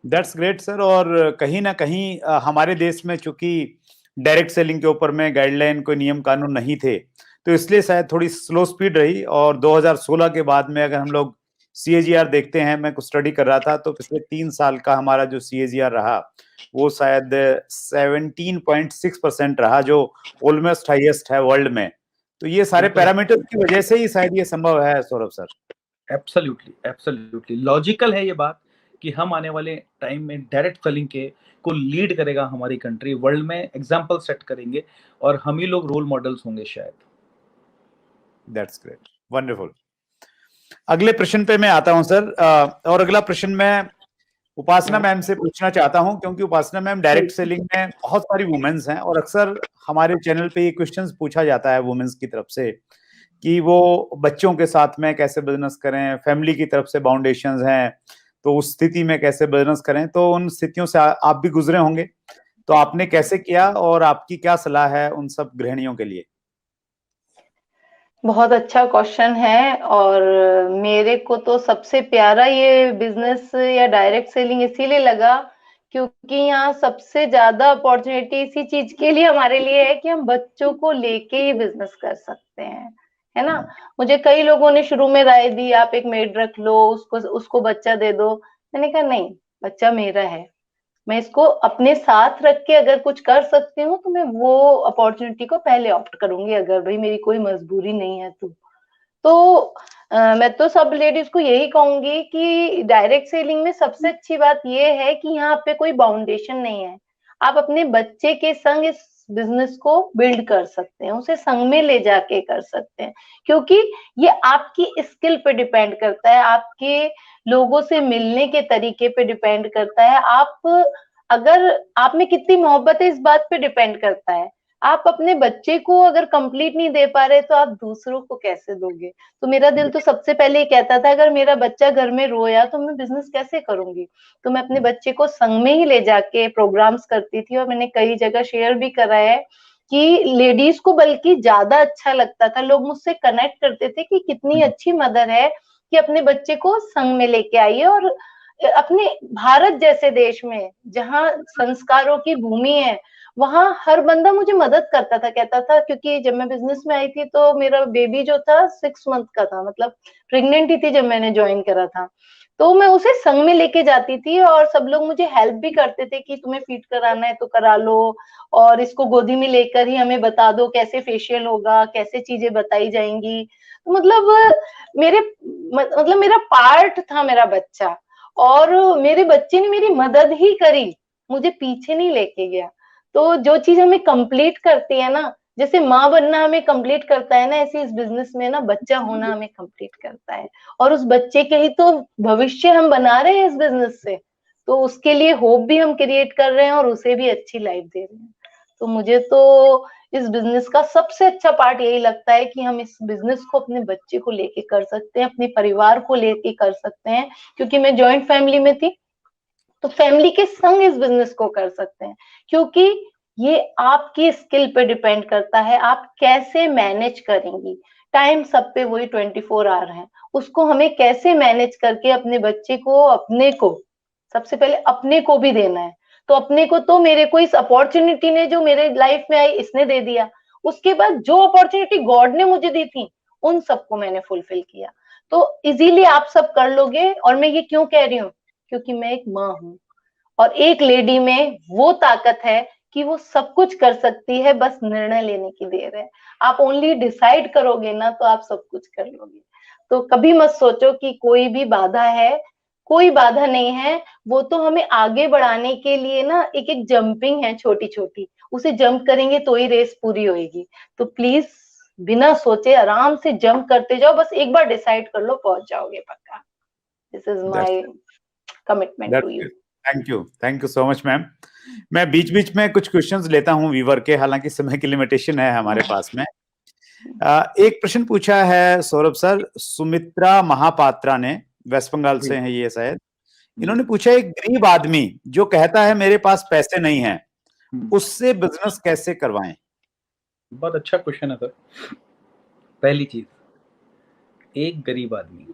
That's great sir. और कहीं ना कहीं हमारे देश में चूंकि डायरेक्ट सेलिंग के ऊपर में गाइडलाइन कोई नियम कानून नहीं थे, तो इसलिए शायद थोड़ी स्लो स्पीड रही। और 2016 के बाद में अगर हम लोग सीएजीआर देखते हैं, मैं कुछ स्टडी कर रहा था, तो पिछले 3 साल का हमारा जो सीएजीआर रहा वो शायद 17.6% रहा, जो ऑलमोस्ट हाईएस्ट है वर्ल्ड में। तो ये सारे पैरामीटर्स की वजह से ही शायद ये संभव है Saurabh sir. Absolutely, absolutely logical है ये बात कि हम आने वाले टाइम में डायरेक्ट सेलिंग के को लीड करेगा हमारी कंट्री, वर्ल्ड में एग्जांपल सेट करेंगे और हम ही लोग रोल मॉडल्स होंगे शायद। That's great, wonderful. अगले प्रश्न पे मैं आता हूं सर। और अगला प्रश्न मैं उपासना मैम से पूछना चाहता हूं, क्योंकि उपासना मैम डायरेक्ट सेलिंग में बहुत सारी वुमेन्स हैं और अक्सर हमारे चैनल पे ये क्वेश्चंस पूछा जाता है वुमेन्स की तरफ से कि वो बच्चों के साथ में कैसे बिजनेस करें, फैमिली की तरफ से बाउंडेशंस हैं, तो उस स्थिति में कैसे बिजनेस करें। तो उन स्थितियों से आप भी गुजरे होंगे, तो आपने कैसे किया और आपकी क्या सलाह है उन सब गृहिणियों के लिए? बहुत अच्छा क्वेश्चन है। और मेरे को तो सबसे प्यारा ये बिजनेस या डायरेक्ट सेलिंग इसीलिए लगा क्योंकि यहाँ सबसे ज्यादा अपॉर्चुनिटी इसी चीज के लिए हमारे लिए है कि हम बच्चों को लेके ही बिजनेस कर सकते हैं, है ना। मुझे कई लोगों ने शुरू में राय दी आप एक मेड रख लो, उसको बच्चा दे दो। मैंने कहा नहीं, बच्चा मेरा है, मैं इसको अपने साथ रख के अगर कुछ कर सकती हूँ तो मैं वो अपॉर्चुनिटी को पहले ऑप्ट करूंगी, अगर भाई मेरी कोई मजबूरी नहीं है तो मैं तो सब लेडीज को यही कहूंगी कि डायरेक्ट सेलिंग में सबसे अच्छी बात ये है कि यहाँ पे कोई बाउंडेशन नहीं है। आप अपने बच्चे के संग इस बिजनेस को बिल्ड कर सकते हैं, उसे संग में ले जाके कर सकते हैं, क्योंकि ये आपकी स्किल पे डिपेंड करता है, आपके लोगों से मिलने के तरीके पे डिपेंड करता है, आप अगर आप में कितनी मोहब्बत है इस बात पे डिपेंड करता है। आप अपने बच्चे को अगर कंप्लीट नहीं दे पा रहे तो आप दूसरों को कैसे दोगे। तो मेरा दिल तो सबसे पहले ये कहता था अगर मेरा बच्चा घर में रोया तो मैं बिजनेस कैसे करूंगी। तो मैं अपने बच्चे को संग में ही ले जाके प्रोग्राम्स करती थी, और मैंने कई जगह शेयर भी करा है कि लेडीज को बल्कि ज्यादा अच्छा लगता था, लोग मुझसे कनेक्ट करते थे कि कितनी अच्छी मदर है कि अपने बच्चे को संग में लेके आई है। और अपने भारत जैसे देश में जहाँ संस्कारों की भूमि है वहां हर बंदा मुझे मदद करता था, कहता था, क्योंकि जब मैं बिजनेस में आई थी तो मेरा बेबी जो था 6 मंथ का था, मतलब प्रेग्नेंट ही थी जब मैंने ज्वाइन करा था। तो मैं उसे संग में लेके जाती थी और सब लोग मुझे हेल्प भी करते थे कि तुम्हें फीड कराना है तो करा लो, और इसको गोदी में लेकर ही हमें बता दो कैसे फेशियल होगा, कैसे चीजें बताई जाएंगी। तो मतलब मेरा पार्ट था मेरा बच्चा, और मेरे बच्चे ने मेरी मदद ही करी, मुझे पीछे नहीं लेके गया। तो जो चीज हमें कंप्लीट करती है ना, जैसे माँ बनना हमें कंप्लीट करता है ना, ऐसे इस बिजनेस में ना बच्चा होना हमें कंप्लीट करता है, और उस बच्चे के ही तो भविष्य हम बना रहे हैं इस बिजनेस से, तो उसके लिए होप भी हम क्रिएट कर रहे हैं और उसे भी अच्छी लाइफ दे रहे हैं। तो मुझे तो इस बिजनेस का सबसे अच्छा पार्ट यही लगता है कि हम इस बिजनेस को अपने बच्चे को लेके कर सकते हैं, अपने परिवार को लेके कर सकते हैं, क्योंकि मैं जॉइंट फैमिली में थी तो फैमिली के संग इस बिजनेस को कर सकते हैं, क्योंकि ये आपकी स्किल पे डिपेंड करता है, आप कैसे मैनेज करेंगी। टाइम सब पे वही 24 आवर है, उसको हमें कैसे मैनेज करके अपने बच्चे को, अपने को सबसे पहले अपने को भी देना है। तो अपने को तो मेरे को इस अपॉर्चुनिटी ने जो मेरे लाइफ में आई इसने दे दिया, उसके बाद जो अपॉर्चुनिटी गॉड ने मुझे दी थी उन सबको मैंने फुलफिल किया। तो इजीली आप सब कर लोगे। और मैं ये क्यों कह रही हूँ, क्योंकि मैं एक माँ हूँ और एक लेडी में वो ताकत है कि वो सब कुछ कर सकती है, बस निर्णय लेने की देर है। आप ओनली डिसाइड करोगे ना तो आप सब कुछ कर लोगे। तो कभी मत सोचो कि कोई भी बाधा है, कोई बाधा नहीं है। वो तो हमें आगे बढ़ाने के लिए ना एक एक जंपिंग है छोटी छोटी, उसे जंप करेंगे तो ही रेस पूरी होगी। तो प्लीज बिना सोचे आराम से जंप करते जाओ, बस एक बार डिसाइड कर लो, पहुंच जाओगे पक्का। This is my commitment to you. Thank you so much ma'am. मैं बीच बीच में कुछ क्वेश्चंस लेता हूं व्यूवर के, हालांकि समय की लिमिटेशन है हमारे पास में। एक प्रश्न पूछा है सौरभ सर, सुमित्रा महापात्रा ने, वेस्ट बंगाल से हैं ये शायद। इन्होंने पूछा, एक गरीब आदमी जो कहता है मेरे पास पैसे नहीं है, उससे बिजनेस कैसे करवाएं? बहुत अच्छा क्वेश्चन है सर। पहली चीज, एक गरीब आदमी,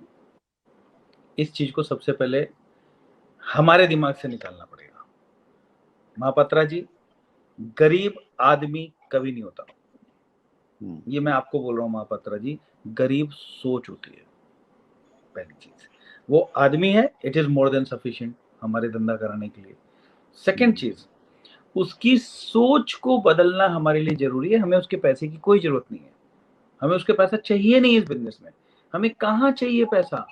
इस चीज को सबसे पहले हमारे दिमाग से निकालना पड़ेगा। महापात्रा जी, गरीब आदमी कभी नहीं होता। ये मैं आपको बोल रहा हूँ महापात्रा जी, गरीब सोच होती है। पहली चीज, वो आदमी है, it is more than sufficient हमारे धंधा कराने के लिए। सेकंड चीज, उसकी सोच को बदलना हमारे लिए जरूरी है। हमें उसके पैसे की कोई जरूरत नहीं है, हमें उसके पैसा चाहिए नहीं इस बिजनेस में। हमें कहाँ चाहिए पैसा?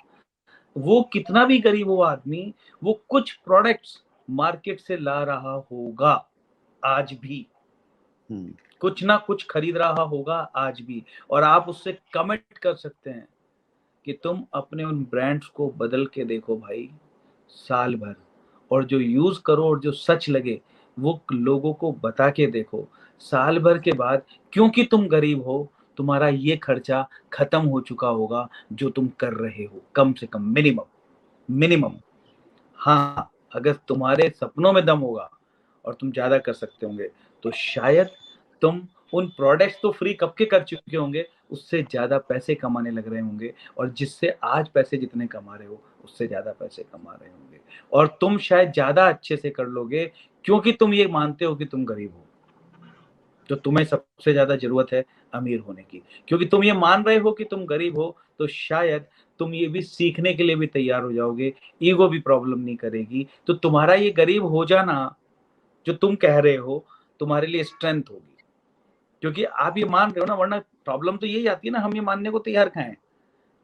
वो कितना भी गरीब हो आदमी, वो कुछ प्रोडक्ट्स मार्केट से ला रहा होगा आज भी, कुछ ना कुछ खरीद रहा होगा आज भी, और आप उससे कमिट कर सकते हैं कि तुम अपने उन ब्रांड्स को बदल के देखो भाई साल भर, और जो यूज करो और जो सच लगे वो लोगों को बता के देखो। साल भर के बाद, क्योंकि तुम गरीब हो, तुम्हारा ये खर्चा खत्म हो चुका होगा जो तुम कर रहे हो, कम से कम मिनिमम। हाँ, अगर तुम्हारे सपनों में दम होगा और तुम ज्यादा कर सकते होंगे, तो शायद तुम उन प्रोडक्ट्स तो फ्री कब के कर चुके होंगे, उससे ज्यादा पैसे कमाने लग रहे होंगे, और जिससे आज पैसे जितने कमा रहे हो उससे ज्यादा पैसे कमा रहे होंगे, और तुम शायद ज्यादा अच्छे से कर लोगे, क्योंकि तुम ये मानते हो कि तुम गरीब हो। तो तुम्हें सबसे ज्यादा जरूरत है अमीर होने की, क्योंकि तुम ये मान रहे हो कि तुम गरीब हो, तो शायद तुम ये भी सीखने के लिए भी तैयार हो जाओगे, ईगो भी प्रॉब्लम नहीं करेगी। तो तुम्हारा ये गरीब हो जाना जो तुम कह रहे हो, तुम्हारे लिए स्ट्रेंथ होगी, क्योंकि आप ये मान रहे हो ना। वरना प्रॉब्लम तो यही आती है ना, हम ये मानने को तैयार खाएं,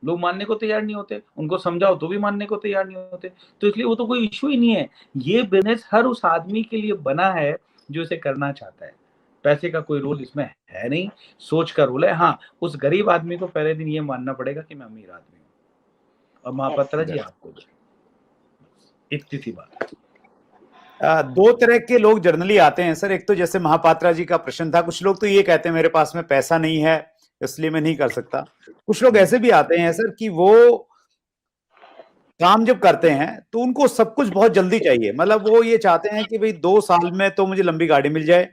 लोग मानने को तैयार नहीं होते, उनको समझाओ तो भी मानने को तैयार नहीं होते। तो इसलिए वो तो कोई इशू ही नहीं है। ये बिजनेस हर उस आदमी के लिए बना है जो इसे करना चाहता है। पैसे का कोई रोल इसमें है नहीं, सोच का रोल है। हाँ, उस गरीब आदमी को पहले दिन ये मानना पड़ेगा कि मैं अमीर आदमी हूँ। और महापात्रा जी, आपको इतनी सी बात है। दो तरह के लोग जर्नली आते हैं सर। एक तो जैसे महापात्रा जी का प्रश्न था, कुछ लोग तो ये कहते हैं मेरे पास में पैसा नहीं है इसलिए मैं नहीं कर सकता। कुछ लोग ऐसे भी आते हैं सर कि वो काम जब करते हैं तो उनको सब कुछ बहुत जल्दी चाहिए। मतलब वो ये चाहते हैं कि भाई 2 साल में तो मुझे लंबी गाड़ी मिल जाए,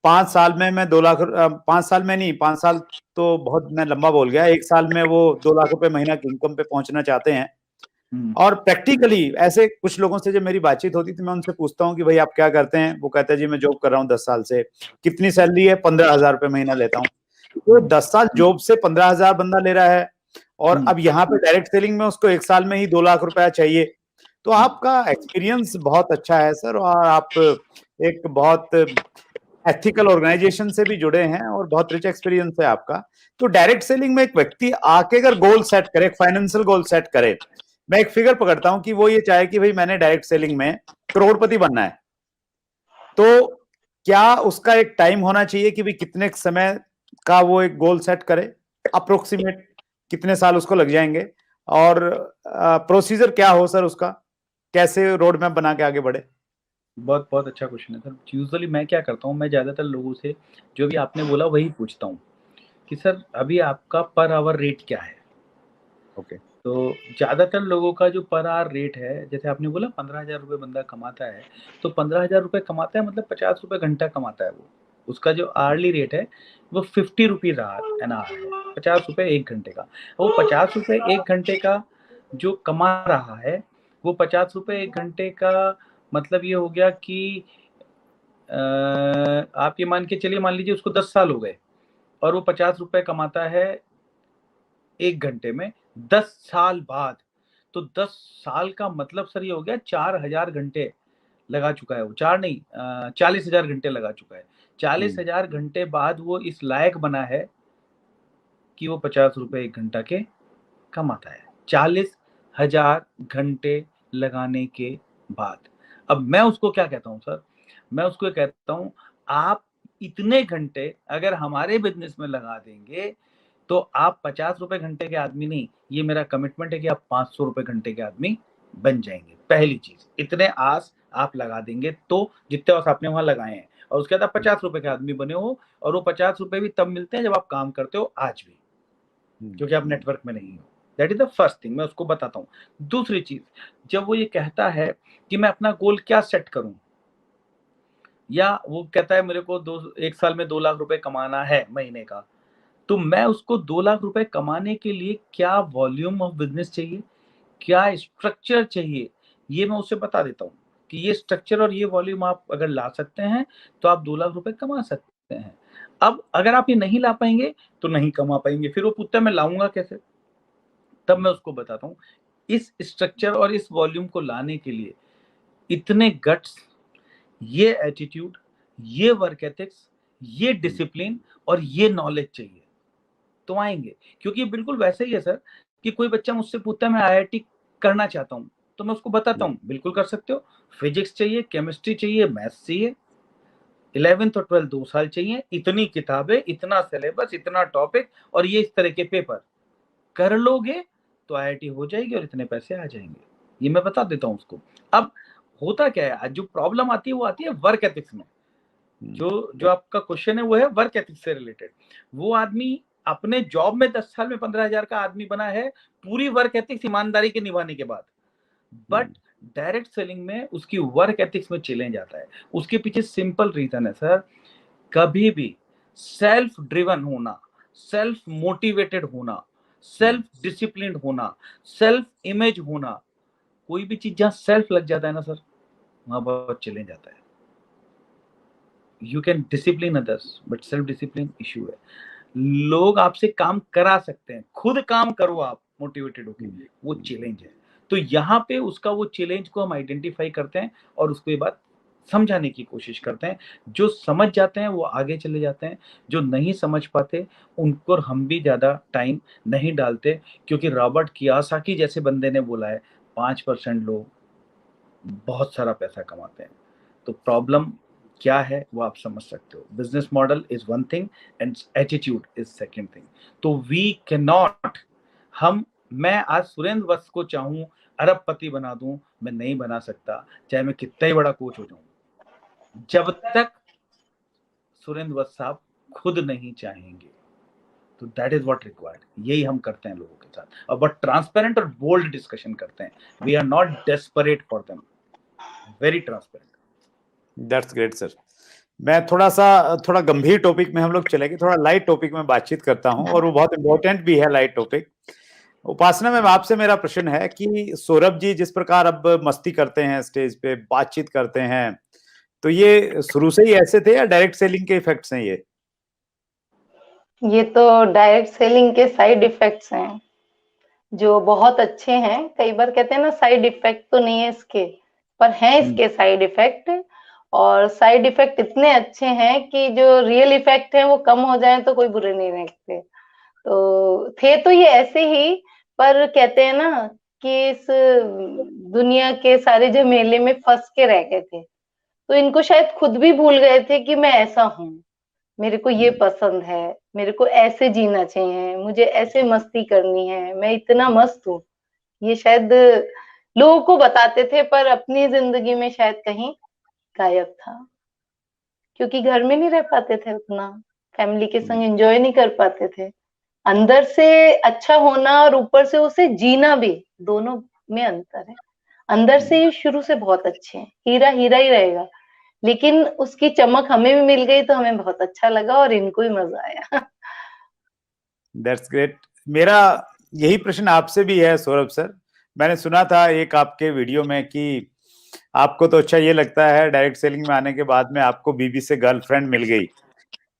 5 साल में मैं 2 लाख, 5 साल में नहीं, 5 साल तो बहुत मैं लंबा बोल गया, 1 साल में वो 2 लाख रुपए महीना की इनकम पे पहुंचना चाहते हैं। और प्रैक्टिकली ऐसे कुछ लोगों से जब मेरी बातचीत होती थी, मैं उनसे पूछता हूँ कि भाई आप क्या करते हैं? वो कहते हैं जी मैं जॉब कर रहा हूँ 10 साल से। कितनी सैलरी है? 15,000 रुपए महीना लेता हूँ। तो 10 साल जॉब से 15,000 बंदा ले रहा है, और अब यहाँ पे डायरेक्ट सेलिंग में उसको 1 साल में ही 2 लाख रुपया चाहिए। तो आपका एक्सपीरियंस बहुत अच्छा है सर, और आप एक बहुत एथिकल ऑर्गेनाइजेशन से भी जुड़े हैं और बहुत रिच एक्सपीरियंस है आपका। तो डायरेक्ट सेलिंग में एक व्यक्ति आके अगर गोल सेट करे, फाइनेंशियल गोल सेट करे, मैं एक फिगर पकड़ता हूं कि वो ये चाहे कि भाई मैंने डायरेक्ट सेलिंग में करोड़पति बनना है, तो क्या उसका एक टाइम होना चाहिए कि भाई कितने समय का वो एक गोल सेट करे, अप्रोक्सीमेट कितने साल उसको लग जाएंगे, और प्रोसीजर क्या हो सर उसका, कैसे रोड मैप बना के आगे बढ़े? बहुत बहुत अच्छा क्वेश्चन है सर। यूजुअली मैं क्या करता हूँ, मैं ज़्यादातर लोगों से जो भी आपने बोला वही पूछता हूँ कि सर अभी आपका पर आवर रेट क्या है। ओके। तो ज़्यादातर लोगों का जो पर आवर रेट है, जैसे आपने बोला 15,000 रुपये बंदा कमाता है, तो 15,000 रुपये कमाता है मतलब 50 रुपये घंटा कमाता है वो। उसका जो आर्ली रेट है वो 50 रुपीज़ एन आवर है, 50 रुपये 1 घंटे का। वो 50 रुपये 1 घंटे का जो कमा रहा है, वो 50 रुपये 1 घंटे का मतलब ये हो गया कि आप ये मान के चलिए, मान लीजिए उसको 10 साल हो गए और वो 50 रुपये कमाता है 1 घंटे में, 10 साल बाद। तो 10 साल का मतलब सर ये हो गया 4000 घंटे लगा चुका है वो, 4 नहीं 40,000 घंटे लगा चुका है। 40,000 घंटे बाद वो इस लायक बना है कि वो 50 रुपए 1 घंटा के कमाता है, 40,000 घंटे लगाने के बाद। अब मैं उसको क्या कहता हूँ सर, मैं उसको ये कहता हूँ आप इतने घंटे अगर हमारे बिजनेस में लगा देंगे तो आप 50 रुपए घंटे के आदमी नहीं, ये मेरा कमिटमेंट है कि आप 500 रुपए घंटे के आदमी बन जाएंगे। पहली चीज, इतने आस आप लगा देंगे तो जितने आस आपने वहां लगाए हैं, और उसके बाद आप 50 रुपए के आदमी बने हो, और वो 50 रुपए भी तब मिलते हैं जब आप काम करते हो आज भी, क्योंकि आप नेटवर्क में नहीं हो। That is the first thing, मैं उसको बताता हूँ। दूसरी चीज, जब वो ये कहता है कि मैं अपना गोल क्या सेट करूं, या वो कहता है मेरे को 1 साल में 2 लाख रुपए कमाना है महीने का, तो मैं उसको 2 लाख रुपए कमाने के लिए क्या वॉल्यूम ऑफ बिजनेस चाहिए, क्या स्ट्रक्चर चाहिए, ये मैं उसे बता देता हूँ कि ये स्ट्रक्चर और ये वॉल्यूम आप अगर ला सकते हैं तो आप 2 लाख रुपए कमा सकते हैं। अब अगर आप ये नहीं ला पाएंगे तो नहीं कमा पाएंगे। फिर वो पूछता है मैं लाऊंगा कैसे, तब मैं उसको बताता हूँ इस स्ट्रक्चर और इस वॉल्यूम को लाने के लिए इतने गट्स, ये एटीट्यूड, ये वर्क एथिक्स, ये डिसिप्लिन और ये नॉलेज चाहिए, तो आएंगे। क्योंकि बिल्कुल वैसे ही है सर कि कोई बच्चा मुझसे पूछता है मैं आईआईटी करना चाहता हूँ, तो मैं उसको बताता हूँ बिल्कुल कर सकते हो। फिजिक्स चाहिए, केमिस्ट्री चाहिए, मैथ्स चाहिए, 11th और 12th 2 साल चाहिए, इतनी किताबें, इतना सिलेबस, इतना टॉपिक और ये इस तरह के पेपर कर लोगे तो आईआईटी हो जाएगी और इतने पैसे आ जाएंगे। ये मैं बता देता हूँ उसको। अब होता क्या है, आज जो प्रॉब्लम आती है वो आती है वर्क एथिक्स में। जो आपका क्वेश्चन है वो है वर्क एथिक्स से रिलेटेड। वो आदमी अपने जॉब में 10 साल में 15,000 का आदमी बना है पूरी वर्क एथिक्स ईमानदारी के निभाने के बाद, बट डायरेक्ट सेलिंग में उसकी वर्क एथिक्स में चैलेंज आता है। उसके पीछे सिंपल रीजन है सर, कभी भी सेल्फ ड्रिवन होना, सेल्फ मोटिवेटेड होना, सेल्फ डिसिप्लिन होना, सेल्फ इमेज होना, कोई भी चीज जहां सेल्फ लग जाता है ना सर, वहां बहुत चैलेंज आता है। You can discipline others but self discipline issue है। लोग आपसे काम करा सकते हैं, खुद काम करो आप मोटिवेटेड होके, वो चैलेंज है। तो यहाँ पे उसका वो चैलेंज को हम आइडेंटिफाई करते हैं और उसको ये बात समझाने की कोशिश करते हैं। जो समझ जाते हैं वो आगे चले जाते हैं, जो नहीं समझ पाते उनको हम भी ज्यादा टाइम नहीं डालते, क्योंकि रॉबर्ट कियोसाकी जैसे बंदे ने बोला है 5% लोग बहुत सारा पैसा कमाते हैं। तो प्रॉब्लम क्या है वो आप समझ सकते हो। Business model is one thing and attitude is second thing. तो वी कैन नॉट, मैं आज सुरेंद्र वत्स को चाहूं अरबपति बना दूं, मैं नहीं बना सकता, चाहे मैं कितना ही बड़ा कोच हो जाऊं, जब तक सुरेंद्र वत्स साहब खुद नहीं चाहेंगे। तो दैट इज व्हाट रिक्वायर्ड। यही हम करते हैं लोगों के साथ, और बट ट्रांसपेरेंट और बोल्ड डिस्कशन करते हैं। We are not desperate for them, very transparent. That's great sir. मैं थोड़ा गंभीर टॉपिक में हम लोग चलेंगे, थोड़ा लाइट टॉपिक में बातचीत करता हूं, और वो बहुत इंपॉर्टेंट भी है लाइट टॉपिक। उपासना मैम, आपसे मेरा प्रश्न है कि सौरभ जी जिस प्रकार अब मस्ती करते हैं, स्टेज पे बातचीत करते हैं, तो ये शुरू से ही ऐसे थे या डायरेक्ट सेलिंग के इफेक्ट्स हैं ये तो डायरेक्ट सेलिंग के साइड इफेक्ट्स हैं जो बहुत अच्छे हैं। कई बार कहते हैं ना साइड इफेक्ट तो नहीं है इसके, पर हैं इसके साइड इफेक्ट, और साइड इफेक्ट इतने अच्छे हैं कि जो रियल इफेक्ट है वो कम हो जाए तो कोई बुरे नहीं लगते। तो थे तो ये ऐसे ही, पर कहते हैं ना कि इस दुनिया के सारे झमेले में फंस के रह गए थे, तो इनको शायद खुद भी भूल गए थे कि मैं ऐसा हूँ, मेरे को ये पसंद है, मेरे को ऐसे जीना चाहिए, मुझे ऐसे मस्ती करनी है, मैं इतना मस्त हूँ। ये शायद लोगों को बताते थे पर अपनी जिंदगी में शायद कहीं गायब था, क्योंकि घर में नहीं रह पाते थे उतना, फैमिली के संग एंजॉय नहीं कर पाते थे। अंदर से अच्छा होना और ऊपर से उसे जीना भी, दोनों में अंतर है। अंदर से ये शुरू से बहुत अच्छे हैं, हीरा हीरा ही रहेगा, लेकिन उसकी चमक हमें भी मिल गई तो हमें बहुत अच्छा लगा और इनको भी मजा आया। That's great. मेरा यही प्रश्न आपसे भी है सौरभ सर। मैंने सुना था एक आपके वीडियो में कि आपको तो अच्छा ये लगता है डायरेक्ट सेलिंग में आने के बाद में आपको बीबी से गर्लफ्रेंड मिल गई,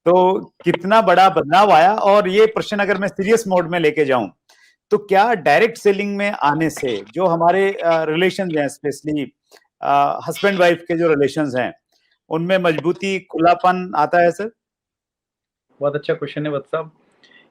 तो कितना बड़ा बदलाव आया? और ये प्रश्न अगर मैं सीरियस मोड में लेके जाऊं तो क्या डायरेक्ट सेलिंग में आने से जो हमारे रिलेशन हैं, स्पेशली हस्बैंड वाइफ के जो रिलेशंस हैं, उनमें मजबूती, खुलापन आता है सर? बहुत अच्छा क्वेश्चन है वत्स साहब।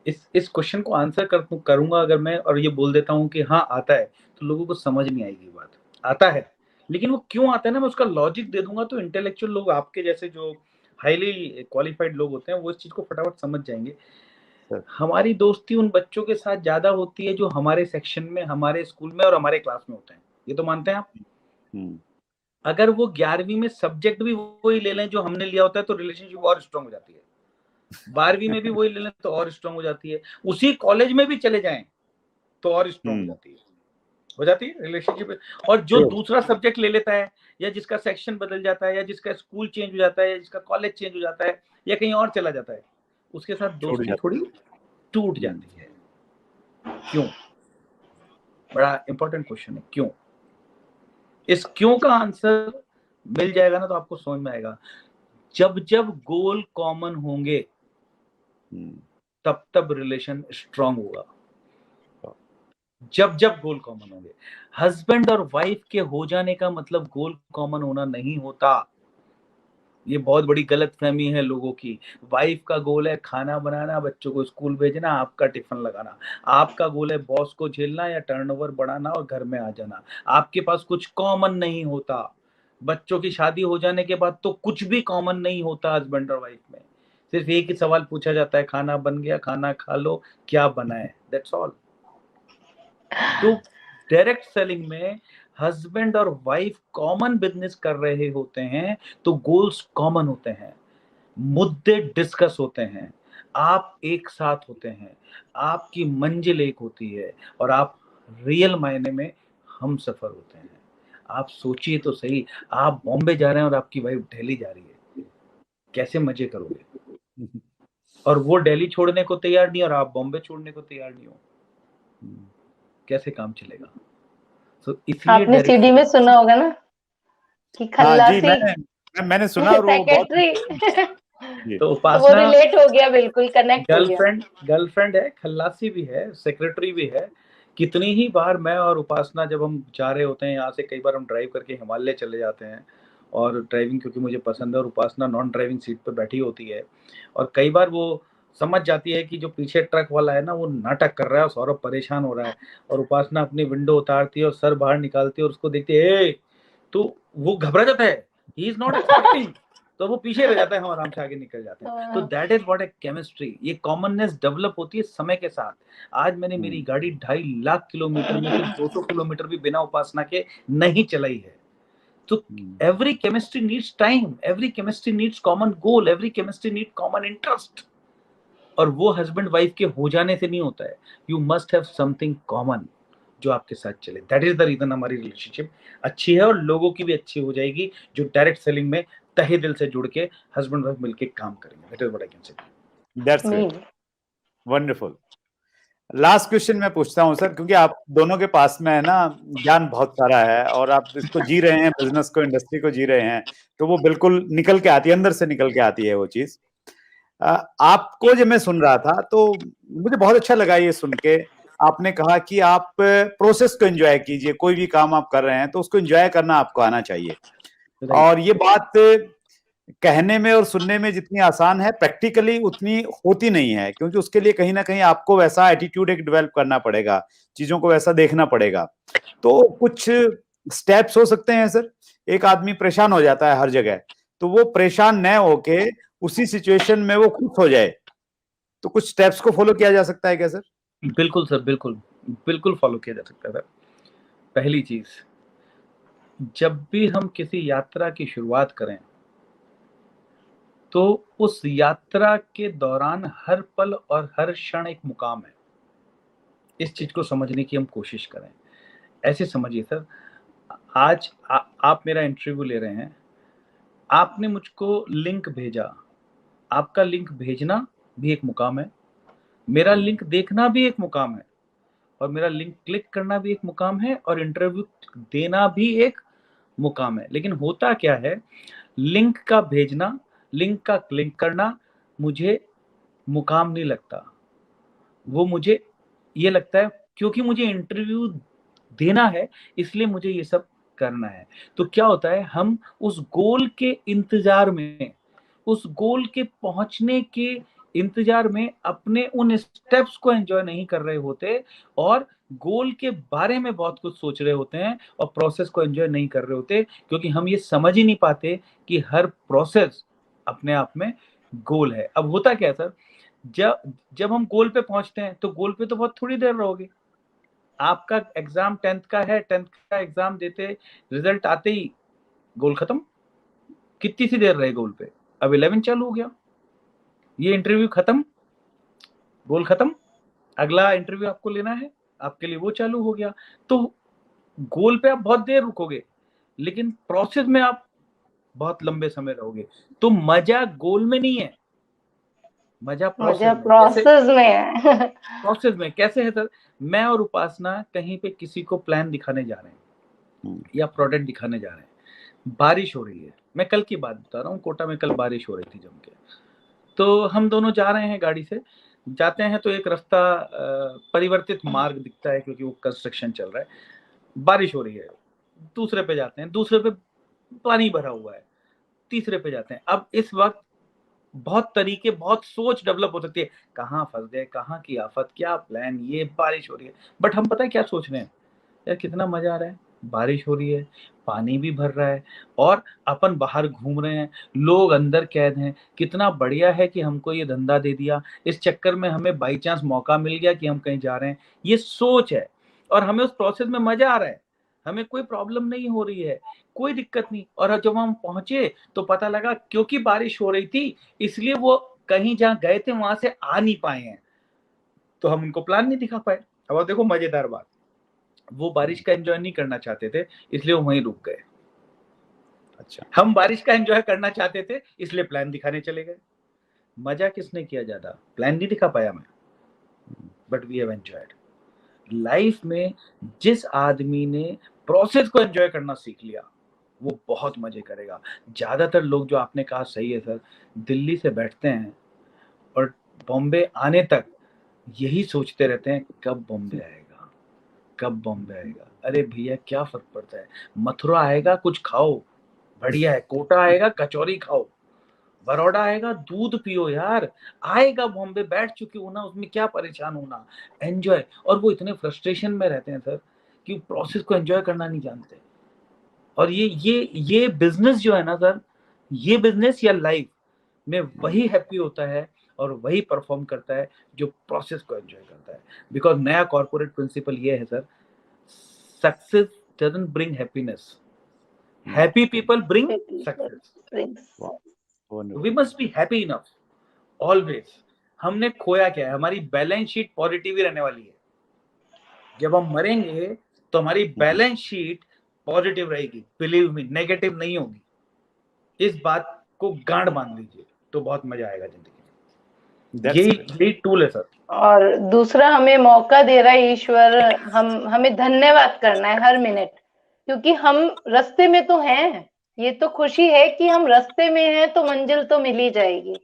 इस क्वेश्चन को आंसर करूंगा अगर मैं और ये बोल देता हूँ कि हाँ आता है, तो लोगों को समझ नहीं आएगी बात। आता है, लेकिन वो क्यों आता है ना, मैं उसका लॉजिक दे दूंगा तो इंटेलेक्चुअल लोग, आपके जैसे जो हाईली क्वालिफाइड लोग होते हैं, वो इस चीज को फटाफट समझ जाएंगे। हमारी दोस्ती उन बच्चों के साथ ज्यादा होती है जो हमारे सेक्शन में, हमारे स्कूल में और हमारे क्लास में होते हैं। ये तो मानते हैं आप? अगर वो 11वीं में सब्जेक्ट भी वही ले लें जो हमने लिया होता है, तो रिलेशनशिप और स्ट्रांग हो जाती है। 12वीं में भी वही ले लें तो और स्ट्रांग हो जाती है। उसी कॉलेज में भी चले जाएं तो और स्ट्रांग हो जाती है रिलेशनशिप। और जो दूसरा सब्जेक्ट ले लेता है, या जिसका सेक्शन बदल जाता है, या जिसका स्कूल चेंज हो जाता है, या जिसका कॉलेज चेंज हो जाता है, या कहीं और चला जाता है, उसके साथ दोस्ती थोड़ी टूट जाती है। क्यों? बड़ा इंपॉर्टेंट क्वेश्चन है, क्यों? इस क्यों का आंसर मिल जाएगा ना तो आपको समझ में आएगा। जब जब गोल कॉमन होंगे तब तब रिलेशन स्ट्रांग होगा। जब जब गोल कॉमन होंगे, हस्बैंड और वाइफ के हो जाने का मतलब गोल कॉमन होना नहीं होता। ये बहुत बड़ी गलत फहमी है लोगों की। वाइफ का गोल है खाना बनाना, बच्चों को स्कूल भेजना, आपका टिफिन लगाना। आपका गोल है बॉस को झेलना या टर्नओवर बढ़ाना और घर में आ जाना। आपके पास कुछ कॉमन नहीं होता। बच्चों की शादी हो जाने के बाद तो कुछ भी कॉमन नहीं होता हस्बैंड और वाइफ में। सिर्फ एक ही सवाल पूछा जाता है, खाना बन गया, खाना खा लो, क्या बना है, दैट्स ऑल। तो डायरेक्ट सेलिंग में हस्बैंड और वाइफ कॉमन बिजनेस कर रहे होते हैं तो गोल्स कॉमन होते हैं, मुद्दे डिस्कस होते हैं, आप एक साथ होते हैं, आपकी मंजिल एक होती है और आप रियल मायने में हम सफर होते हैं। आप सोचिए तो सही, आप बॉम्बे जा रहे हैं और आपकी वाइफ दिल्ली जा रही है, कैसे मजे करोगे? और वो दिल्ली छोड़ने को तैयार नहीं और आप बॉम्बे छोड़ने को तैयार नहीं हो, कैसे काम चलेगा? तो इसलिए आपने सीडी में सुना होगा ना कि खल्लासी। मैंने सुना और वो सेक्रेटरी तो वो रिलेट हो गया, बिल्कुल कनेक्ट हो गया। गर्लफ्रेंड है, खल्लासी भी है, सेक्रेटरी भी है। कितनी ही बार मैं और उपासना जब हम जा रहे होते हैं यहाँ से, कई बार हम ड्राइव करके हिमालय चले जाते हैं, और ड्राइविंग क्योंकि मुझे पसंद है और उपासना नॉन ड्राइविंग सीट पर बैठी होती है, और कई बार वो समझ जाती है कि जो पीछे ट्रक वाला है ना वो नाटक कर रहा है और सौरभ परेशान हो रहा है, और उपासना अपनी विंडो उतारती है और सर बाहर निकालती है और उसको देखती है, तो वो घबरा जाता है, ही इज नॉट एक्सपेक्टिंग, तो वो पीछे रह जाता है, हम आराम से आगे निकल जाते हैं। तो that is what A chemistry. ये कॉमननेस डेवलप होती है समय के साथ। आज मैंने मेरी गाड़ी 2.5 लाख किलोमीटर में से 200 किलोमीटर भी बिना उपासना के नहीं चलाई है। तो every chemistry needs time, every chemistry needs common goal, every chemistry need common interest, और वो हस्बैंड वाइफ के हो जाने से नहीं होता है। You must have something common जो आपके साथ चले। दैट इज द रीजन हमारी रिलेशनशिप अच्छी है और लोगों की भी अच्छी हो जाएगी, जो डायरेक्ट सेलिंग में तहे दिल से जुड़ के हस्बैंड वाइफ मिलके काम करेंगे। That is what I can say. That's great, wonderful. Last question मैं पूछता हूं सर, क्योंकि आप दोनों के पास में है ना ज्ञान बहुत सारा है और आप इसको जी रहे हैं, बिजनेस को, इंडस्ट्री को जी रहे हैं, तो वो बिल्कुल निकल के आती है, अंदर से निकल के आती है वो चीज। आपको जब मैं सुन रहा था तो मुझे बहुत अच्छा लगा ये सुन के। आपने कहा कि आप प्रोसेस को एंजॉय कीजिए, कोई भी काम आप कर रहे हैं तो उसको एंजॉय करना आपको आना चाहिए। और ये बात कहने में और सुनने में जितनी आसान है, प्रैक्टिकली उतनी होती नहीं है, क्योंकि उसके लिए कहीं ना कहीं आपको वैसा एटीट्यूड एक डेवलप करना पड़ेगा, चीजों को वैसा देखना पड़ेगा। तो कुछ स्टेप्स हो सकते हैं सर? एक आदमी परेशान हो जाता है हर जगह, तो वो परेशान न होके उसी सिचुएशन में वो खुश हो जाए, तो कुछ स्टेप्स को फॉलो किया जा सकता है क्या सर? बिल्कुल सर, बिल्कुल बिल्कुल फॉलो किया जा सकता है सर। पहली चीज, जब भी हम किसी यात्रा की शुरुआत करें तो उस यात्रा के दौरान हर पल और हर क्षण एक मुकाम है। इस चीज को समझने की हम कोशिश करें। ऐसे समझिए सर, आज आप मेरा इंटरव्यू ले रहे हैं, आपने मुझको लिंक भेजा, आपका लिंक भेजना भी एक मुकाम है, मेरा लिंक देखना भी एक मुकाम है, और मेरा लिंक क्लिक करना भी एक मुकाम है, और इंटरव्यू देना भी एक मुकाम है। लेकिन होता क्या है, लिंक का भेजना, लिंक का क्लिक करना मुझे मुकाम नहीं लगता, वो मुझे ये लगता है क्योंकि मुझे इंटरव्यू देना है, इसलिए मुझे ये सब करना है। तो क्या होता है, हम उस गोल के इंतजार में, उस गोल के पहुंचने के इंतजार में अपने उन स्टेप्स को एंजॉय नहीं कर रहे होते और गोल के बारे में बहुत कुछ सोच रहे होते हैं और प्रोसेस को एंजॉय नहीं कर रहे होते, क्योंकि हम ये समझ ही नहीं पाते कि हर प्रोसेस अपने आप में गोल है। अब होता क्या है सर, जब जब हम गोल पे पहुंचते हैं तो गोल पे तो बहुत थोड़ी देर रहोगे। आपका एग्जाम 10th का है, 10th का एग्जाम देते रिजल्ट आते ही गोल खत्म। कितनी सी देर रहे गोल पे, अब 11 चालू हो गया, ये इंटरव्यू खत्म, गोल खत्म, अगला इंटरव्यू आपको लेना है, आपके लिए वो चालू हो गया। तो गोल पे आप बहुत देर रुकोगे, लेकिन प्रोसेस में आप बहुत लंबे समय रहोगे। तो मजा गोल में नहीं है, मजा प्रोसेस में है। प्रोसेस में कैसे है सर, मैं और उपासना कहीं पे किसी को प्लान दिखाने जा रहे हैं या प्रोडक्ट दिखाने जा रहे हैं, बारिश हो रही है, मैं कल की बात बता रहा हूँ, कोटा में कल बारिश हो रही थी जम के। तो हम दोनों जा रहे हैं, गाड़ी से जाते हैं, तो एक रास्ता परिवर्तित मार्ग दिखता है क्योंकि वो कंस्ट्रक्शन चल रहा है, बारिश हो रही है। दूसरे पे जाते हैं, दूसरे पे पानी भरा हुआ है, तीसरे पे जाते हैं। अब इस वक्त बहुत तरीके, बहुत सोच डेवलप हो सकती है, कहाँ फंस गए, कहाँ की आफत, क्या प्लान, ये बारिश हो रही है। बट हम पता है क्या सोच रहे हैं, यार कितना मजा आ रहा है, बारिश हो रही है, पानी भी भर रहा है और अपन बाहर घूम रहे हैं, लोग अंदर कैद हैं, कितना बढ़िया है कि हमको ये धंधा दे दिया, इस चक्कर में हमें बाई चांस मौका मिल गया कि हम कहीं जा रहे हैं। ये सोच है और हमें उस प्रोसेस में मजा आ रहा है, हमें कोई प्रॉब्लम नहीं हो रही है, कोई दिक्कत नहीं। और जब हम पहुंचे तो पता लगा क्योंकि बारिश हो रही थी इसलिए वो कहीं जहाँ गए थे वहां से आ नहीं पाए हैं, तो हम उनको प्लान नहीं दिखा पाए। अब देखो मजेदार बात, वो बारिश का एंजॉय नहीं करना चाहते थे इसलिए वो वहीं रुक गए। अच्छा, हम बारिश का एंजॉय करना चाहते थे इसलिए प्लान दिखाने चले गए। मजा किसने किया ज्यादा, प्लान नहीं दिखा पाया मैं, but we have enjoyed. Life में जिस आदमी ने प्रोसेस को एंजॉय करना सीख लिया वो बहुत मजे करेगा। ज्यादातर लोग, जो आपने कहा सही है सर, दिल्ली से बैठते हैं और बॉम्बे आने तक यही सोचते रहते हैं कब बॉम्बे आएगा, कब बॉम्बे आएगा। अरे भैया क्या फर्क पड़ता है, मथुरा आएगा कुछ खाओ बढ़िया है, कोटा आएगा कचौरी खाओ, बड़ौदा आएगा दूध पियो यार, आएगा बॉम्बे, बैठ चुके हो ना, उसमें क्या परेशान होना, एंजॉय। और वो इतने फ्रस्ट्रेशन में रहते हैं सर कि प्रोसेस को एंजॉय करना नहीं जानते। और ये बिजनेस जो है ना सर, ये बिजनेस या लाइफ में वही हैप्पी होता है और वही परफॉर्म करता है जो प्रोसेस को एंजॉय करता है। बिकॉज नया कॉर्पोरेट प्रिंसिपल ये है sir, success doesn't bring happiness, happy people bring success. We must be happy enough always. हमने खोया क्या है, हमारी बैलेंस शीट पॉजिटिव ही रहने वाली है। जब हम मरेंगे तो हमारी बैलेंस शीट पॉजिटिव रहेगी, बिलीव मी, नेगेटिव नहीं होगी। इस बात को गांड बांध लीजिए तो बहुत मजा आएगा जिंदगी में। यही टूल है सर। और दूसरा, हमें मौका दे रहा है ईश्वर, हमें धन्यवाद करना है हर मिनट, क्योंकि हम रास्ते में तो हैं। ये तो खुशी है कि हम रास्ते में हैं तो मंजिल तो मिल ही जाएगी।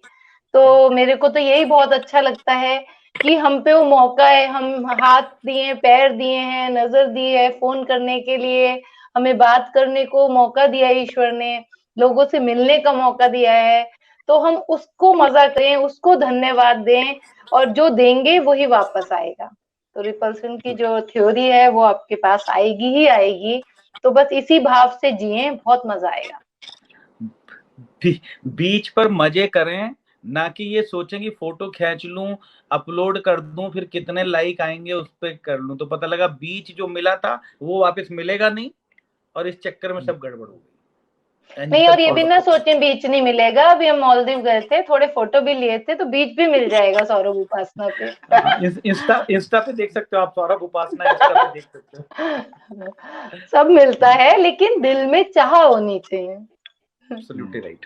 तो मेरे को तो यही बहुत अच्छा लगता है कि हम पे वो मौका है, हम हाथ दिए, पैर दिए हैं, नजर दी है, फोन करने के लिए, हमें बात करने को मौका दिया है ईश्वर ने, लोगों से मिलने का मौका दिया है। तो हम उसको मजा करें, उसको धन्यवाद दें, और जो देंगे वही वापस आएगा। तो रिपल्सन की जो थ्योरी है वो आपके पास आएगी ही आएगी। तो बस इसी भाव से जिए, बहुत मजा आएगा। बीच पर मजे करें, ना कि ये सोचें कि फोटो खींच लूं, अपलोड कर दूं, फिर कितने लाइक आएंगे उस पर कर लूं, तो पता लगा बीच जो मिला था वो वापस मिलेगा नहीं, और इस चक्कर में सब गड़बड़ हो गई। नहीं, और ये भी ना सोचें बीच नहीं मिलेगा। अभी हम मालदीव गए थे, थोड़े फोटो भी लिए थे, तो बीच भी मिल जाएगा सौरभ उपासना पे। इंस्टा पे देख सकते हो आप, सौरभ उपासना इंस्टा पे देख सकते हो। सब मिलता है, लेकिन दिल में चाह होनी चाहिए। Absolutely right.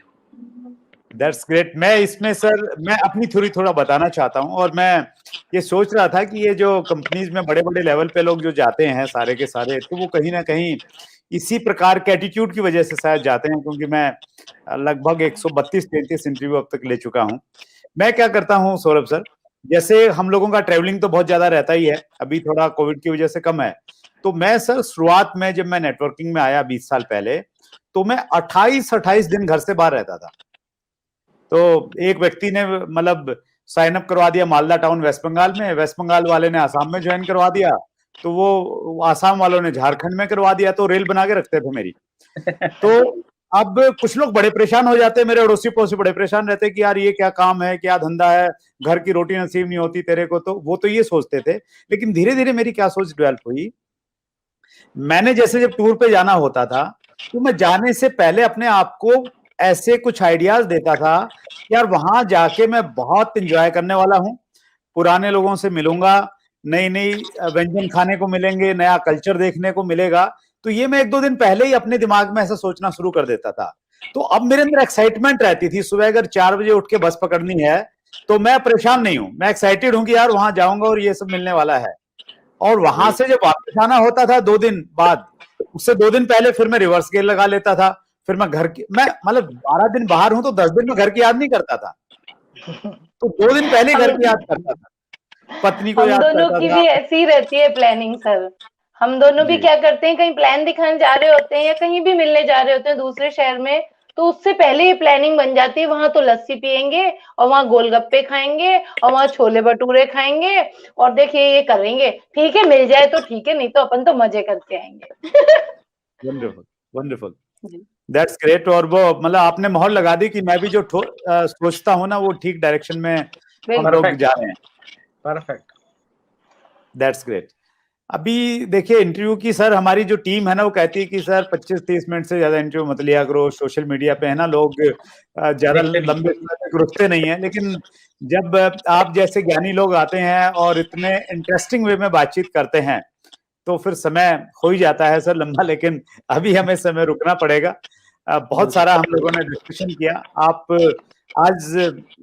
That's great. मैं इसमें सर, मैं अपनी थ्योरी थोड़ा बताना चाहता हूं, और मैं ये सोच रहा था कि ये जो कंपनीज में बड़े बड़े लेवल पे लोग जो जाते हैं सारे के सारे, तो वो कहीं ना कहीं इसी प्रकार के एटीट्यूड की वजह से शायद जाते हैं, क्योंकि मैं लगभग 132-33 इंटरव्यू अब तक ले चुका हूं। मैं क्या करता हूं सौरभ सर, जैसे हम लोगों का ट्रेवलिंग तो बहुत ज्यादा रहता ही है, अभी थोड़ा कोविड की वजह से कम है। तो मैं सर शुरुआत में जब मैं नेटवर्किंग में आया 20 साल पहले, तो मैं 28 दिन घर से बाहर रहता था। तो एक व्यक्ति ने मतलब साइन अप करवा दिया मालदा टाउन वेस्ट बंगाल में, वेस्ट बंगाल वाले ने आसाम में ज्वाइन करवा दिया, तो वो आसाम वालों ने झारखंड में करवा दिया, तो रेल बना के रखते थे मेरी। तो अब कुछ लोग बड़े परेशान हो जाते हैं, मेरे अड़ोसी पड़ोसी बड़े परेशान रहते हैं कि यार ये क्या काम है, क्या धंधा है, घर की रोटी नसीब नहीं होती तेरे को, तो वो तो ये सोचते थे। लेकिन धीरे धीरे मेरी क्या सोच डेवलप हुई, मैंने जैसे जब टूर पे जाना होता था, तो मैं जाने से पहले अपने आप को ऐसे कुछ आइडियाज देता था कि यार वहां जाके मैं बहुत एंजॉय करने वाला हूँ, पुराने लोगों से मिलूंगा, नई नई व्यंजन खाने को मिलेंगे, नया कल्चर देखने को मिलेगा। तो ये मैं 1-2 दिन पहले ही अपने दिमाग में ऐसा सोचना शुरू कर देता था। तो अब मेरे अंदर एक्साइटमेंट रहती थी, सुबह अगर 4 बजे उठ के बस पकड़नी है तो मैं परेशान नहीं हूं, मैं एक्साइटेड हूं कि यार वहां जाऊंगा और ये सब मिलने वाला है। और वहां से जब वापस आना होता था 2 दिन बाद, उससे 2 दिन पहले फिर मैं रिवर्स गेयर लगा लेता था। फिर मैं घर की, मैं मतलब 12 दिन बाहर हूं तो 10 दिन में घर की याद नहीं करता था, तो 2 दिन पहले घर की याद करता था, पत्नी को हम याद दोनों करता की था। भी ऐसी ही रहती है प्लानिंग सर। हम दोनों भी जी। क्या करते हैं, कहीं प्लान दिखाने जा रहे होते हैं या कहीं भी मिलने जा रहे होते हैं दूसरे शहर में, तो उससे पहले ही प्लानिंग बन जाती है, वहां तो लस्सी पियेंगे और वहां गोलगप्पे खाएंगे और वहां छोले भटूरे खाएंगे और देखिए ये करेंगे, ठीक है मिल जाए तो ठीक है, नहीं तो अपन तो मजे करके आएंगे। वंडरफुल, वंडरफुल, जी, दैट्स ग्रेट। और वो मतलब आपने मोहर लगा दी कि मैं भी जो सोचता हूँ ना वो ठीक डायरेक्शन में हम लोग परफेक्ट जा रहे हैं। परफेक्ट। That's great. अभी देखिए इंटरव्यू की सर हमारी जो टीम है ना वो कहती है कि सर 25-30 मिनट से ज्यादा इंटरव्यू मत लिया करो, सोशल मीडिया पे है ना लोग ज्यादा देखते नहीं। लंबे समय तक रुकते नहीं है। लेकिन जब आप जैसे ज्ञानी लोग आते हैं और इतने इंटरेस्टिंग वे में बातचीत करते हैं तो फिर समय हो ही जाता है सर लंबा, लेकिन अभी हमें समय रुकना पड़ेगा। बहुत सारा हम लोगों ने डिस्कशन किया। आप आज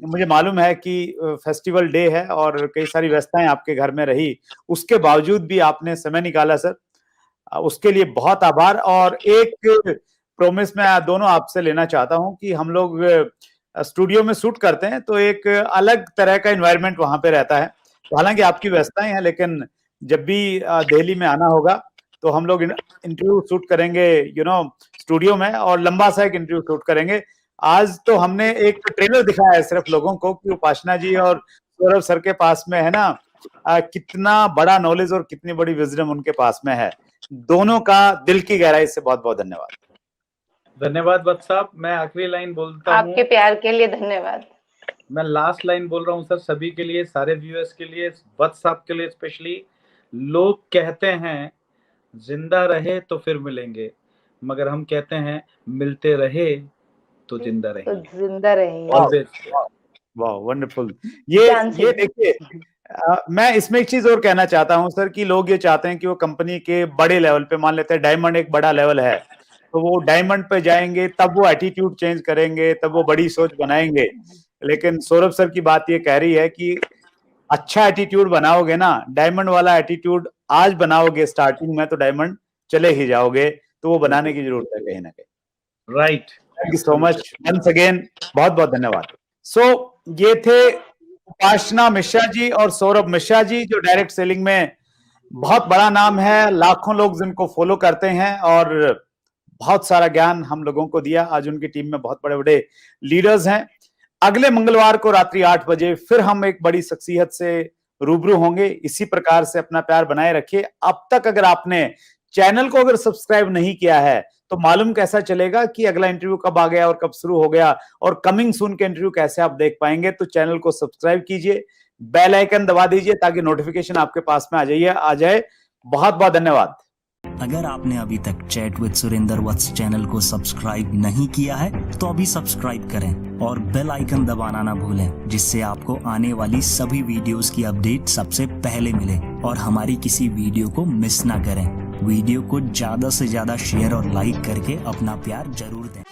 मुझे मालूम है कि फेस्टिवल डे है और कई सारी व्यस्तताएं आपके घर में रही, उसके बावजूद भी आपने समय निकाला सर, उसके लिए बहुत आभार। और एक प्रॉमिस मैं दोनों आपसे लेना चाहता हूं कि हम लोग स्टूडियो में शूट करते हैं तो एक अलग तरह का एनवायरनमेंट वहां पे रहता है। तो हालांकि आपकी व्यस्तताएं हैं, लेकिन जब भी दिल्ली में आना होगा तो हम लोग इंटरव्यू शूट करेंगे स्टूडियो में, और लंबा सा एक इंटरव्यू शूट करेंगे। आज तो हमने एक ट्रेलर दिखाया है सिर्फ लोगों को कि उपासना जी और सौरभ सर के पास में है ना कितना बड़ा नॉलेज और कितनी बड़ी विजडम उनके पास में है। दोनों का दिल की गहराई से बहुत बहुत धन्यवाद। धन्यवाद वत्स साहब। मैं आखिरी लाइन बोलता हूँ, आपके प्यार के लिए धन्यवाद। मैं लास्ट लाइन बोल रहा हूँ सर सभी के लिए, सारे व्यूअर्स के लिए, वत्स साहब के लिए स्पेशली। लोग कहते हैं जिंदा रहे तो फिर मिलेंगे, मगर हम कहते हैं मिलते रहे तो जिंदा तो रहेंगे। जिंदा रहेंगे। ऑलवेज। वाह वंडरफुल। ये देखिए मैं इसमें एक चीज और कहना चाहता हूं सर कि लोग ये चाहते हैं कि वो कंपनी के बड़े लेवल पे, मान लेते हैं डायमंड एक बड़ा लेवल है, तो वो डायमंड पे जाएंगे तब वो एटीट्यूड चेंज करेंगे, तब वो बड़ी सोच बनाएंगे। लेकिन सौरभ सर की बात ये कह रही है कि अच्छा एटीट्यूड बनाओगे ना, डायमंड वाला एटीट्यूड आज बनाओगे स्टार्टिंग में तो डायमंड चले ही जाओगे, तो वो बनाने की जरूरत है कहीं ना कहीं। Right. Thank you so much once again, बहुत बहुत धन्यवाद। सो ये थे उपासना मिश्रा जी और सौरभ मिश्रा जी, जो डायरेक्ट सेलिंग में बहुत बड़ा नाम है, लाखों लोग जिनको फॉलो करते हैं और बहुत सारा ज्ञान हम लोगों को दिया। आज उनकी टीम में बहुत बड़े बड़े लीडर्स हैं। अगले मंगलवार को रात्रि 8 बजे फिर हम एक बड़ी शख्सियत से रूबरू होंगे। इसी प्रकार से अपना प्यार बनाए रखिए। अब तक अगर आपने चैनल को अगर सब्सक्राइब नहीं किया है तो मालूम कैसा चलेगा कि अगला इंटरव्यू कब आ गया और कब शुरू हो गया और कमिंग सून के इंटरव्यू कैसे आप देख पाएंगे। तो चैनल को सब्सक्राइब कीजिए, बेल आइकन दबा दीजिए ताकि नोटिफिकेशन आपके पास में आ जाए। बहुत बहुत धन्यवाद। अगर आपने अभी तक chat with Surendra Vats channel को सब्सक्राइब नहीं किया है तो अभी सब्सक्राइब करें और बेल आइकन दबाना ना भूलें, जिससे आपको आने वाली सभी वीडियोस की अपडेट सबसे पहले मिले और हमारी किसी वीडियो को मिस ना करें। वीडियो को ज्यादा से ज्यादा शेयर और लाइक करके अपना प्यार जरूर दें।